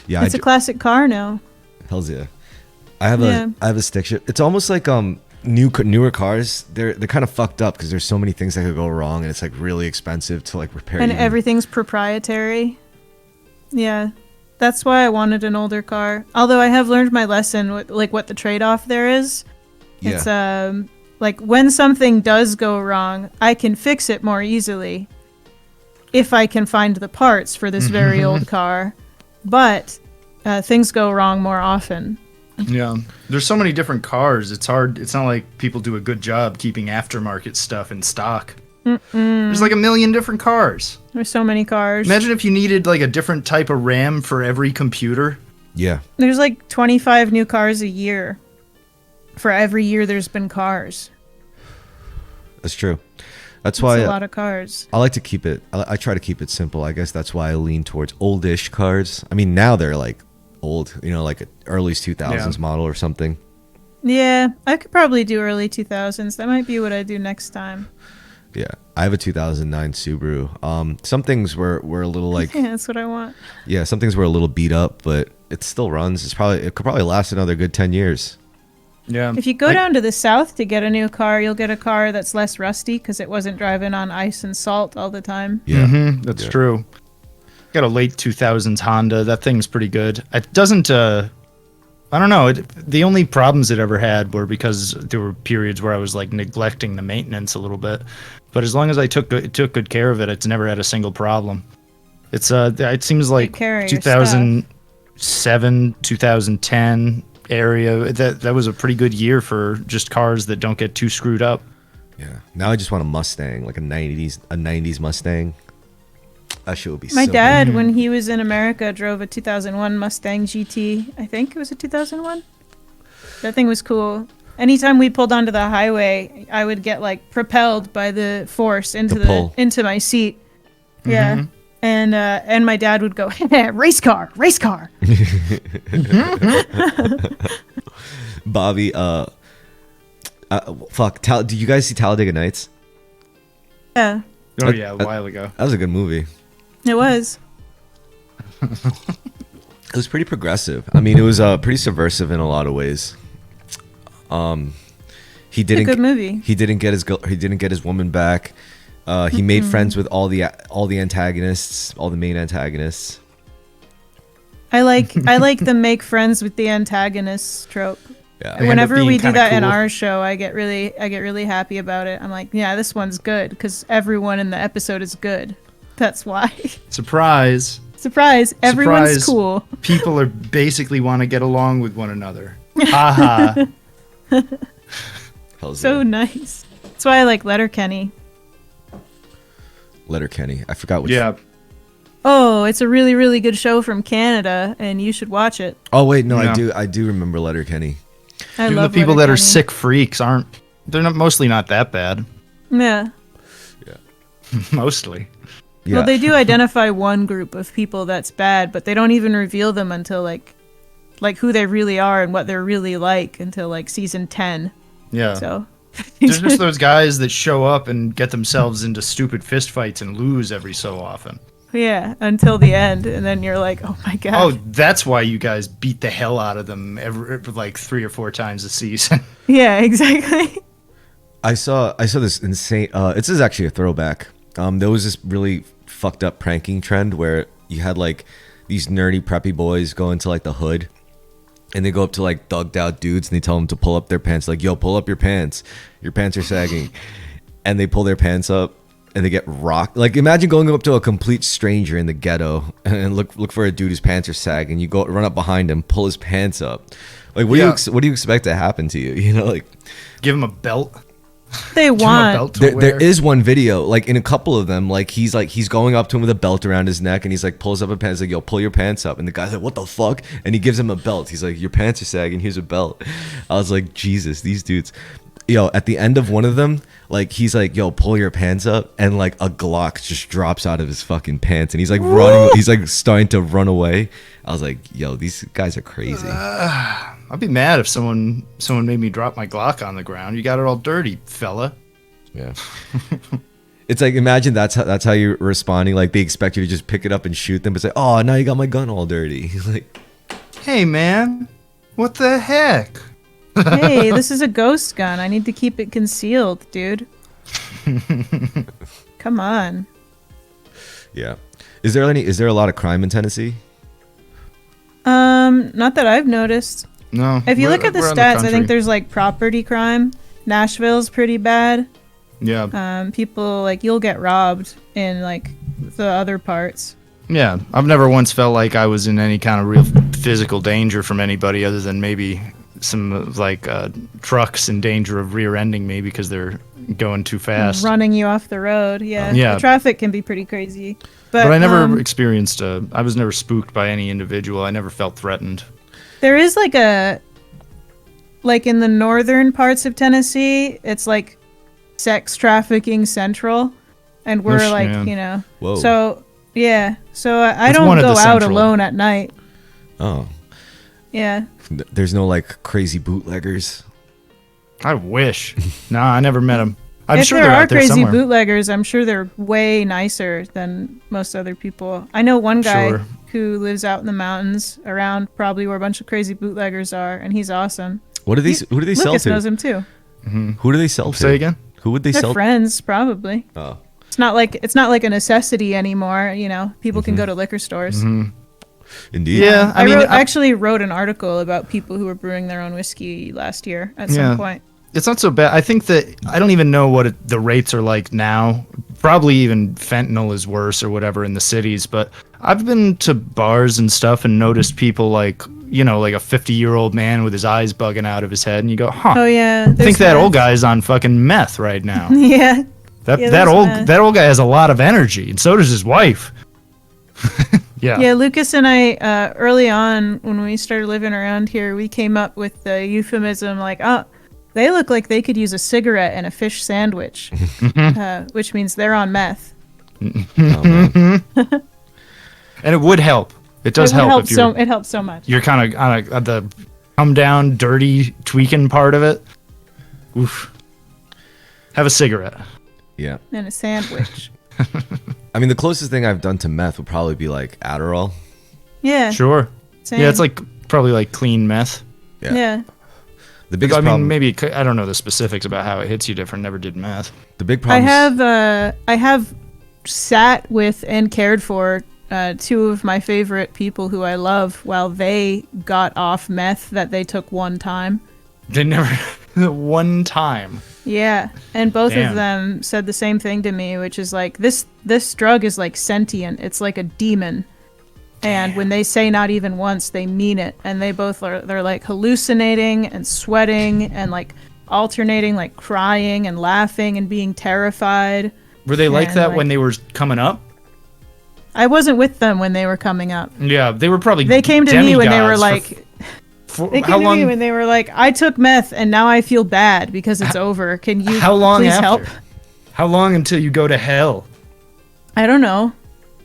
Yeah, it's a classic car now. Hells yeah. I have a stick shift. It's almost like newer cars. They're kind of fucked up because there's so many things that could go wrong, and it's like really expensive to like repair. And everything's proprietary. Yeah. That's why I wanted an older car. Although I have learned my lesson with like what the trade-off there is. Yeah. It's like when something does go wrong, I can fix it more easily. if I can find the parts for this very old car. But things go wrong more often. Yeah, there's so many different cars. It's hard. It's not like people do a good job keeping aftermarket stuff in stock. There's like a million different cars. There's so many cars. Imagine if you needed like a different type of RAM for every computer. Yeah. There's like 25 new cars a year. For every year there's been cars. That's true. That's why a lot of cars. I like to keep it. I try to keep it simple. I guess that's why I lean towards oldish cars. I mean, now they're like old, like an early 2000s model or something. Yeah, I could probably do early 2000s. That might be what I do next time. Yeah, I have a 2009 Subaru. Some things were a little like yeah, that's what I want. Yeah, some things were a little beat up, but it still runs. It could probably last another good 10 years. Yeah. If you go down to the south to get a new car, you'll get a car that's less rusty because it wasn't driving on ice and salt all the time. Yeah, that's true. Got a late 2000s Honda. That thing's pretty good. It doesn't. I don't know. The only problems it ever had were because there were periods where I was like neglecting the maintenance a little bit. But as long as I took good care of it, it's never had a single problem. It's it seems like 2007, 2010 area. That was a pretty good year for just cars that don't get too screwed up. Yeah. Now I just want a Mustang, like a 90s Mustang. That shit would be My so dad, good. when he was in America, drove a 2001 Mustang GT. I think it was a 2001. That thing was cool. Anytime we pulled onto the highway, I would get like propelled by the force into my seat. Yeah. And my dad would go, race car. Bobby, did you guys see Talladega Nights? Yeah. Oh yeah, a while ago. That was a good movie. It was. It was pretty progressive. I mean, it was pretty subversive in a lot of ways. He didn't. It's a good movie. He didn't get his woman back. He made friends with all the antagonists, all the main antagonists. I like the make friends with the antagonists trope. Yeah. Whenever we do that in our show, I get really happy about it. I'm like, yeah, this one's good because everyone in the episode is good. That's why. Surprise! Everyone's cool. People are basically want to get along with one another. Haha. So nice. That's why I like Letterkenny. Letterkenny. I forgot which. Yeah. Oh, it's a really, really good show from Canada, and you should watch it. Oh wait, no, yeah. I do remember Letterkenny. Even the people that are sick freaks they're mostly not that bad. Yeah. Yeah. Mostly. Yeah. Well, they do identify one group of people that's bad, but they don't even reveal them until like who they really are and what they're really like until like season 10. Yeah. So there's just those guys that show up and get themselves into stupid fistfights and lose every so often. Yeah, until the end, and then you're like, oh my god. Oh, that's why you guys beat the hell out of them like 3 or 4 times a season. Yeah, exactly. I saw this insane. This is actually a throwback. There was this really fucked up pranking trend where you had like these nerdy preppy boys go into like the hood, and they go up to like thugged out dudes and they tell them to pull up their pants. Like, yo, pull up your pants. Your pants are sagging. And they pull their pants up. And they get rocked. Like, imagine going up to a complete stranger in the ghetto and look for a dude whose pants are sagging. You go run up behind him, pull his pants up. Like, what do you expect to happen to you? You know, like, give him a belt. They want. There is one video, like in a couple of them, like he's going up to him with a belt around his neck, and he's like pulls up a pants, like, yo, pull your pants up, and the guy's like, what the fuck? And he gives him a belt. He's like, your pants are sagging. Here's a belt. I was like, Jesus, these dudes. Yo, at the end of one of them, like he's like, yo, pull your pants up, and like a Glock just drops out of his fucking pants, and he's like running, he's like starting to run away. I was like, yo, these guys are crazy. I'd be mad if someone made me drop my Glock on the ground. You got it all dirty, fella. Yeah. It's like, imagine that's how you're responding. Like, they expect you to just pick it up and shoot them, but say, oh, now you got my gun all dirty. Like, hey man, what the heck? Hey, this is a ghost gun. I need to keep it concealed, dude. Come on. Yeah. Is there a lot of crime in Tennessee? Not that I've noticed. No. If you look at the stats, I think there's like property crime. Nashville's pretty bad. Yeah. People like, you'll get robbed in like the other parts. Yeah, I've never once felt like I was in any kind of real physical danger from anybody other than maybe some trucks in danger of rear-ending me because they're going too fast. Running you off the road, yeah. Yeah. The traffic can be pretty crazy. But I never experienced I was never spooked by any individual. I never felt threatened. There is like in the northern parts of Tennessee, it's like sex trafficking central. And we're Whoa. So, yeah. So I It's don't one of go the out central. alone at night. Oh. Yeah. There's no like crazy bootleggers. I wish. Nah, I never met them. I'm if sure there they're are out there crazy somewhere. bootleggers, I'm sure they're way nicer than most other people. I know one guy Sure. who lives out in the mountains around probably where a bunch of crazy bootleggers are, and he's awesome. Who do they sell Lucas to? knows him too. Who do they sell to? Say again? Who would they They're sell friends, probably. Oh. It's not like a necessity anymore. You know, people can go to liquor stores. Indeed. Yeah, I actually wrote an article about people who were brewing their own whiskey last year at some point. It's not so bad. I think that I don't even know what the rates are like now. Probably even fentanyl is worse or whatever in the cities. But I've been to bars and stuff and noticed people like a 50-year-old man with his eyes bugging out of his head, and you go, huh? Oh yeah, I think that old guy's on fucking meth right now. Yeah. That old guy has a lot of energy, and so does his wife. Yeah. Yeah, Lucas and I, early on when we started living around here, we came up with the euphemism like, oh, they look like they could use a cigarette and a fish sandwich, which means they're on meth. And it would help. It does help. It helps so much. You're kind of at the come down, dirty, tweaking part of it. Oof. Have a cigarette. Yeah. And a sandwich. I mean, the closest thing I've done to meth would probably be like Adderall. Yeah. Sure. Same. Yeah, it's like probably like clean meth. Yeah. The biggest problem. Maybe I don't know the specifics about how it hits you different. Never did meth. The big problem. I have sat with and cared for two of my favorite people who I love while they got off meth that they took one time. They never one time. Yeah, and both Damn. of them said the same thing to me, which is like this drug is like sentient. It's like a demon. And when they say not even once, they mean it. And they both they're like hallucinating and sweating and like alternating, like crying and laughing and being terrified. Were they like that when they were coming up? I wasn't with them when they were coming up. Yeah, they were probably. They came to me when they were like. They how came long? to me when they were like, I took meth and now I feel bad because it's over. Can you how long please after? help? How long until you go to hell? I don't know.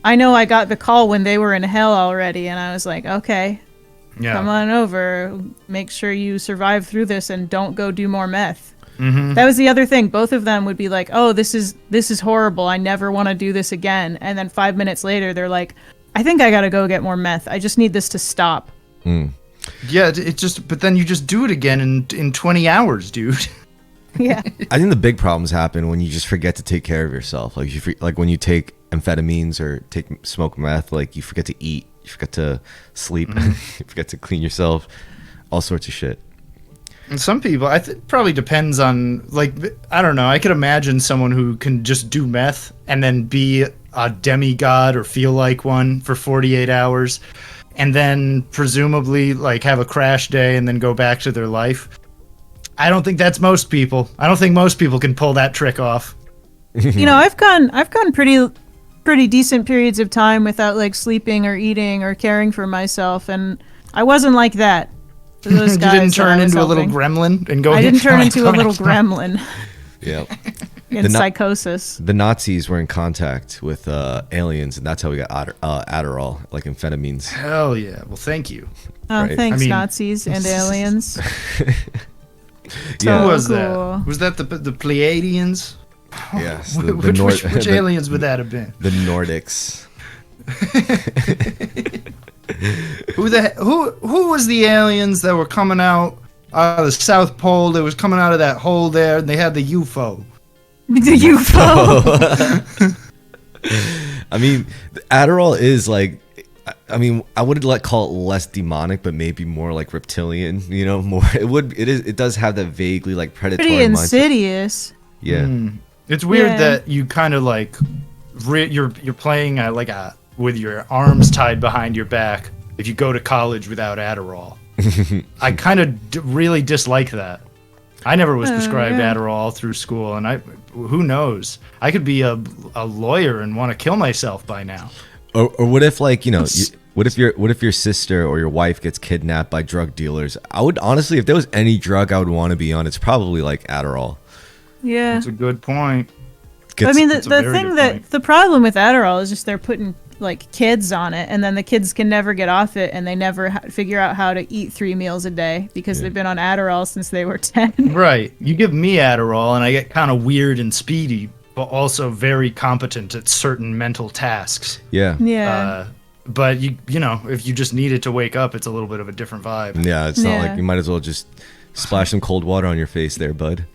I know I got the call when they were in hell already, and I was like, okay, Yeah. come on over. Make sure you survive through this and don't go do more meth. Mm-hmm. That was the other thing. Both of them would be like, oh, this is horrible. I never want to do this again. And then 5 minutes later, they're like, I think I got to go get more meth. I just need this to stop. Yeah, but then you just do it again in 20 hours, dude. Yeah. I think the big problems happen when you just forget to take care of yourself. Like when you take amphetamines or smoke meth, like you forget to eat, you forget to sleep, you forget to clean yourself, all sorts of shit. And some people, probably depends on, like, I don't know. I could imagine someone who can just do meth and then be a demigod or feel like one for 48 hours and then presumably, like, have a crash day and then go back to their life. I don't think that's most people. I don't think most people can pull that trick off. You know, I've gone pretty decent periods of time without, like, sleeping or eating or caring for myself, and I wasn't like that. Those You guys didn't turn into a helping. little gremlin and go. I didn't turn into a little gremlin Yeah. in psychosis. The Nazis were in contact with aliens, and that's how we got Adderall, like amphetamines. Hell yeah! Well, thank you. Oh, Right. thanks, I mean- Nazis and aliens. Yeah. Who was cool. that? Was that the Pleiadians? Yes. Which aliens would that have been? The Nordics. Who was the aliens that were coming out of the South Pole? That was coming out of that hole there, and they had the UFO. The UFO. I mean, Adderall is like, I mean, I would call it less demonic, but maybe more like reptilian. You know, more. It does have that vaguely like predatory Pretty mindset. insidious. Yeah. It's weird Yeah. that you kind of like you're playing with your arms tied behind your back if you go to college without Adderall. I kind of really dislike that. I never was prescribed Adderall through school, and who knows? I could be a lawyer and want to kill myself by now. Or what if, like, you know, what if your sister or your wife gets kidnapped by drug dealers? I would honestly, if there was any drug I would want to be on, it's probably like Adderall. Yeah, that's a good point. I mean, the problem with Adderall is just they're putting like kids on it, and then the kids can never get off it, and they never figure out how to eat 3 meals a day because they've been on Adderall since they were 10. Right. You give me Adderall, and I get kind of weird and speedy, but also very competent at certain mental tasks. Yeah. Yeah. But you know, if you just need it to wake up, it's a little bit of a different vibe. Yeah, it's not like you might as well just splash some cold water on your face there, bud.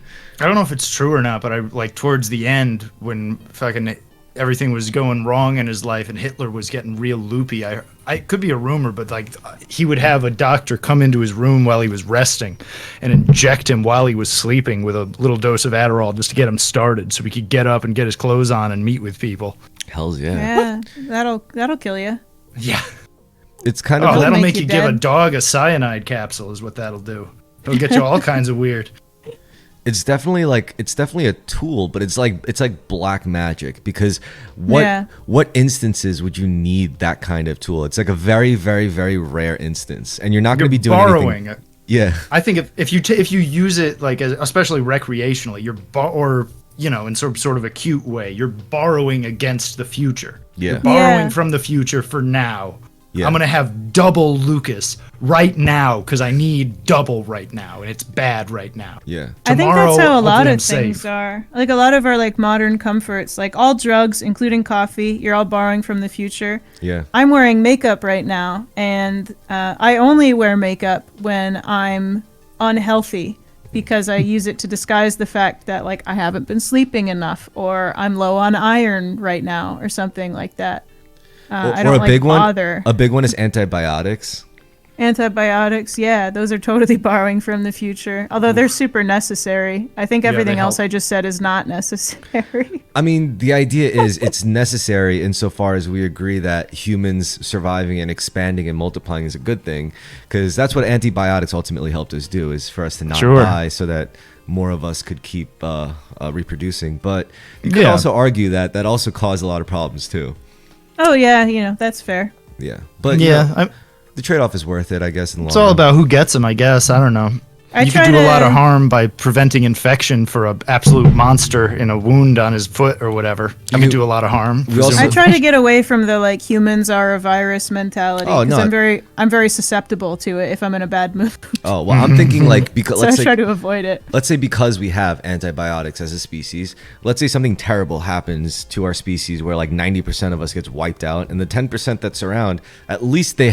I don't know if it's true or not, but I like towards the end when fucking everything was going wrong in his life and Hitler was getting real loopy. I could be a rumor, but like he would have a doctor come into his room while he was resting and inject him while he was sleeping with a little dose of Adderall just to get him started so he could get up and get his clothes on and meet with people. Hells yeah. Yeah, that'll kill you. Yeah. It's kind of that'll make you give a dog a cyanide capsule is what that'll do. It'll get you all kinds of weird. It's definitely a tool, but it's like black magic, because what instances would you need that kind of tool? It's like a very, very, very rare instance, and you're not going to be doing borrowing anything. Yeah, I think if you use it like especially recreationally, or you know, in sort of acute way, you're borrowing against the future. Yeah, you're borrowing from the future for now. Yeah. I'm gonna have double Lucas right now because I need double right now, and it's bad right now. Yeah, I think that's how a lot of things are. Like a lot of our like modern comforts, like all drugs, including coffee, you're all borrowing from the future. Yeah, I'm wearing makeup right now, and I only wear makeup when I'm unhealthy because I use it to disguise the fact that like I haven't been sleeping enough, or I'm low on iron right now, or something like that. I don't bother. A big one is antibiotics. Antibiotics, yeah, those are totally borrowing from the future. Although they're super necessary. I think everything else I just said is not necessary. I mean, the idea is it's necessary insofar as we agree that humans surviving and expanding and multiplying is a good thing, because that's what antibiotics ultimately helped us do, is for us to not die so that more of us could keep reproducing. But you could also argue that also caused a lot of problems too. Oh yeah, you know, that's fair. Yeah, but the trade-off is worth it, I guess. It's all about who gets them, I guess. I don't know. You could do a lot of harm by preventing infection for an absolute monster in a wound on his foot or whatever. You could do a lot of harm. I try to get away from the like humans are a virus mentality, because I'm very susceptible to it if I'm in a bad mood. Oh well, I'm thinking like because so I try to avoid it. Let's say because we have antibiotics as a species, let's say something terrible happens to our species where like 90% of us gets wiped out, and the 10% that's around, at least they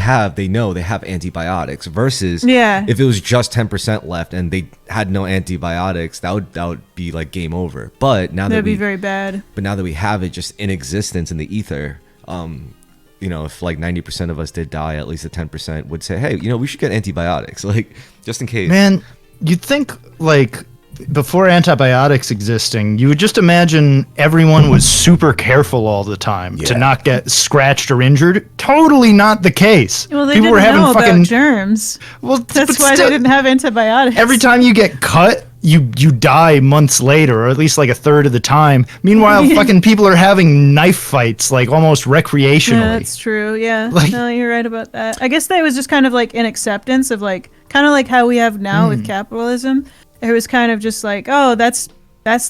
know they have antibiotics. Versus if it was just 10% left and they had no antibiotics, that would be like game over. But now that'd be very bad. But now that we have it just in existence in the ether, you know, if like 90% of us did die, at least the 10% would say, hey, you know, we should get antibiotics, like just in case. Man, you'd think like before antibiotics existing, you would just imagine everyone was super careful all the time to not get scratched or injured. Totally not the case. Well, they didn't know about germs. Well, that's why they didn't have antibiotics. Every time you get cut, you die months later, or at least like a third of the time. Meanwhile, fucking people are having knife fights like almost recreationally. Yeah, that's true. Yeah, no, you're right about that. I guess that was just kind of like an acceptance of like kind of like how we have now with capitalism. It was kind of just like, oh, that's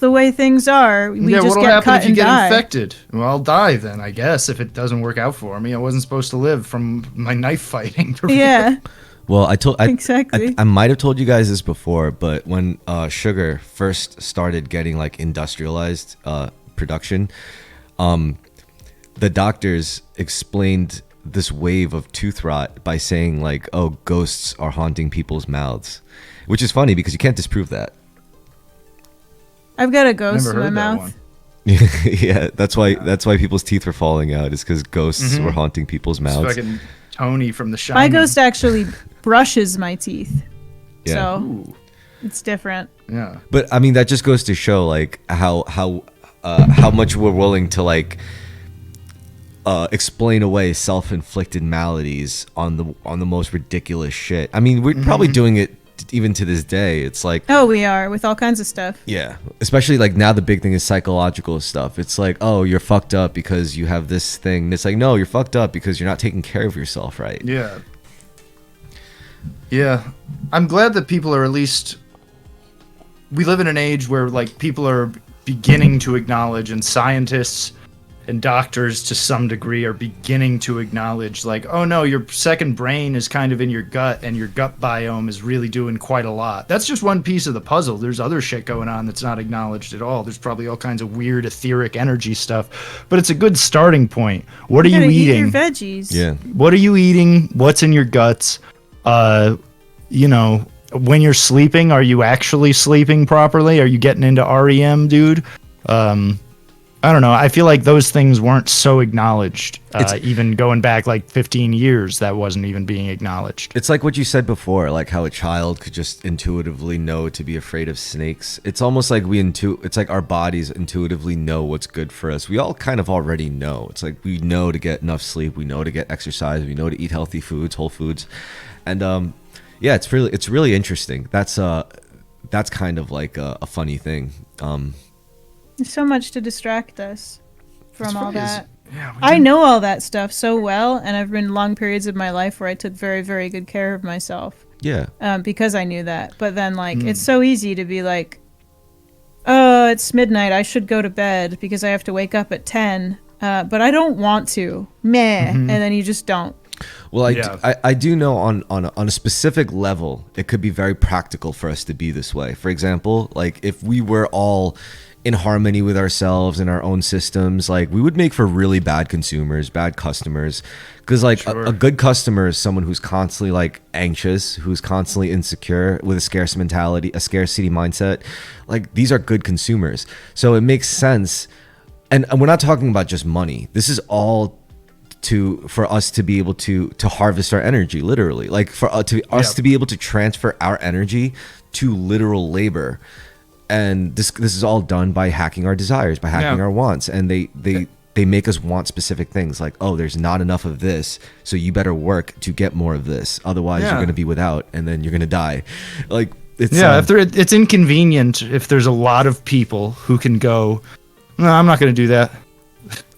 the way things are. We just get cut and die. What'll happen if you get infected? Well, I'll die then, I guess, if it doesn't work out for me. I wasn't supposed to live from my knife fighting. Yeah. Well, exactly. I might have told you guys this before, but when sugar first started getting like industrialized production, the doctors explained this wave of tooth rot by saying like, oh, ghosts are haunting people's mouths. Which is funny because you can't disprove that. I've got a ghost in my mouth. Yeah, that's why people's teeth were falling out, is because ghosts were haunting people's mouths. It's fucking Tony from The Shining. My ghost actually brushes my teeth. Yeah. So it's different. Yeah. But I mean, that just goes to show like how much we're willing to like explain away self-inflicted maladies on the most ridiculous shit. I mean, we're probably doing it even to this day. It's like, oh, we are with all kinds of stuff. Yeah, especially like now the big thing is psychological stuff. It's like, oh, you're fucked up because you have this thing. And it's like, no, you're fucked up because you're not taking care of yourself, right? Yeah, I'm glad that people are, at least, we live in an age where like people are beginning to acknowledge, and scientists and doctors to some degree are beginning to acknowledge, like, oh no, your second brain is kind of in your gut, and your gut biome is really doing quite a lot. That's just one piece of the puzzle. There's other shit going on that's not acknowledged at all. There's probably all kinds of weird etheric energy stuff, but it's a good starting point. What are you eating? Eat your veggies. Yeah. What are you eating? What's in your guts? You know, when you're sleeping, are you actually sleeping properly? Are you getting into REM, dude? I don't know. I feel like those things weren't so acknowledged. Even going back like 15 years, that wasn't even being acknowledged. It's like what you said before, like how a child could just intuitively know to be afraid of snakes. It's almost like it's like our bodies intuitively know what's good for us. We all kind of already know. It's like we know to get enough sleep, we know to get exercise, we know to eat healthy foods, whole foods. And yeah, it's really interesting. That's kind of like a funny thing. There's so much to distract us from all that. Yeah, I know all that stuff so well, and I've been long periods of my life where I took very, very good care of myself. Yeah. Because I knew that. But then, like, it's so easy to be like, oh, it's midnight, I should go to bed because I have to wake up at 10. But I don't want to. Meh. And then you just don't. Well, I do know on a specific level, it could be very practical for us to be this way. For example, like if we were all in harmony with ourselves and our own systems, like we would make for really bad consumers, bad customers. Because like a good customer is someone who's constantly like anxious, who's constantly insecure with a scarcity mindset. Like these are good consumers. So it makes sense. And we're not talking about just money. This is all for us to be able to harvest our energy, literally, like for us to be able to transfer our energy to literal labor. And this is all done by hacking our desires, by hacking our wants. And they make us want specific things, like, oh, there's not enough of this, so you better work to get more of this, otherwise you're going to be without, and then you're going to die. Like it's it's inconvenient if there's a lot of people who can go, no, I'm not going to do that.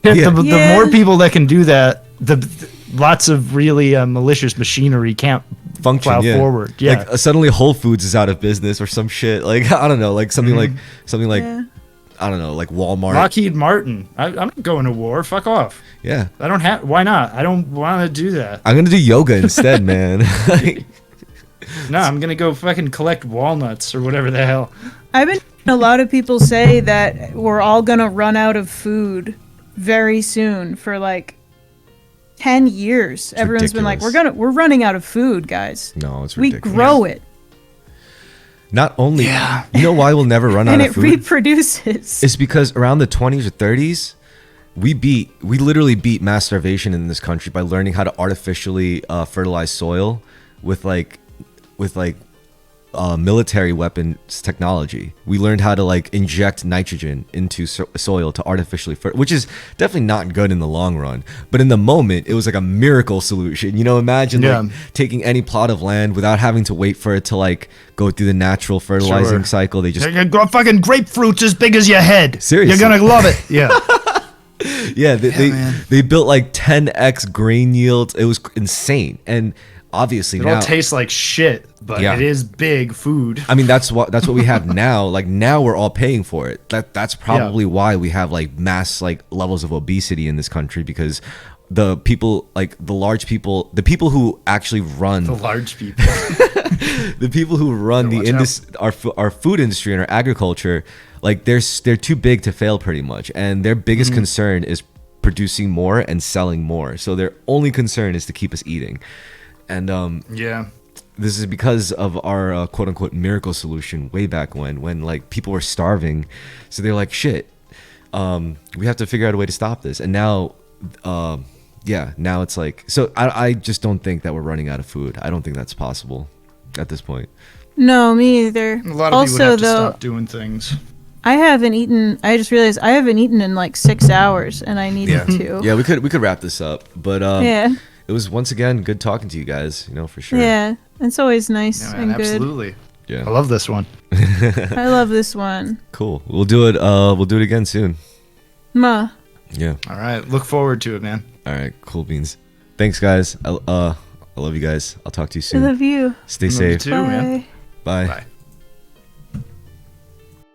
The more people that can do that, the lots of really malicious machinery can't function forward. Like suddenly Whole Foods is out of business or some shit. Like I don't know, like something like I don't know, like Walmart. Lockheed Martin. I'm not going to war. Fuck off. Yeah. I don't have. Why not? I don't want to do that. I'm gonna do yoga instead, man. No, I'm gonna go fucking collect walnuts or whatever the hell. I've been a lot of people say that we're all gonna run out of food very soon for like 10 years. Everyone's been like, we're running out of food, guys. No, it's ridiculous. We grow it. Not only, you know why we'll never run out of food? And it reproduces. It's because around the 20s or 30s, we literally beat mass starvation in this country by learning how to artificially fertilize soil with military weapons technology. We learned how to like inject nitrogen into soil to artificially which is definitely not good in the long run, but in the moment it was like a miracle solution. You know, imagine like taking any plot of land without having to wait for it to like go through the natural fertilizing cycle. They just fucking grapefruits as big as your head. Seriously, you're gonna love it. Yeah. They built like 10x grain yields. It was insane. And obviously it all tastes like shit, but it is big food. I mean, that's what we have now. Like now we're all paying for it. That's probably why we have like mass like levels of obesity in this country, because the people, like the large people, the people who actually run the large people, the people who run our food industry and our agriculture, like they're too big to fail pretty much, and their biggest concern is producing more and selling more. So their only concern is to keep us eating. And this is because of our quote unquote miracle solution way back when like people were starving. So they're like, shit, we have to figure out a way to stop this. And now, now it's like, so I just don't think that we're running out of food. I don't think that's possible at this point. No, me either. A lot of people would have to stop doing things. I haven't eaten. I just realized I haven't eaten in like 6 hours, and I needed to. Yeah, we could wrap this up, but yeah, it was once again good talking to you guys. For sure. Yeah, it's always nice and good. Absolutely. Yeah, I love this one. I love this one. Cool. We'll do it. We'll do it again soon. Ma. Yeah. All right. Look forward to it, man. All right. Cool beans. Thanks, guys. I love you guys. I'll talk to you soon. I love you. Stay safe. Love you too, man. Bye. Bye.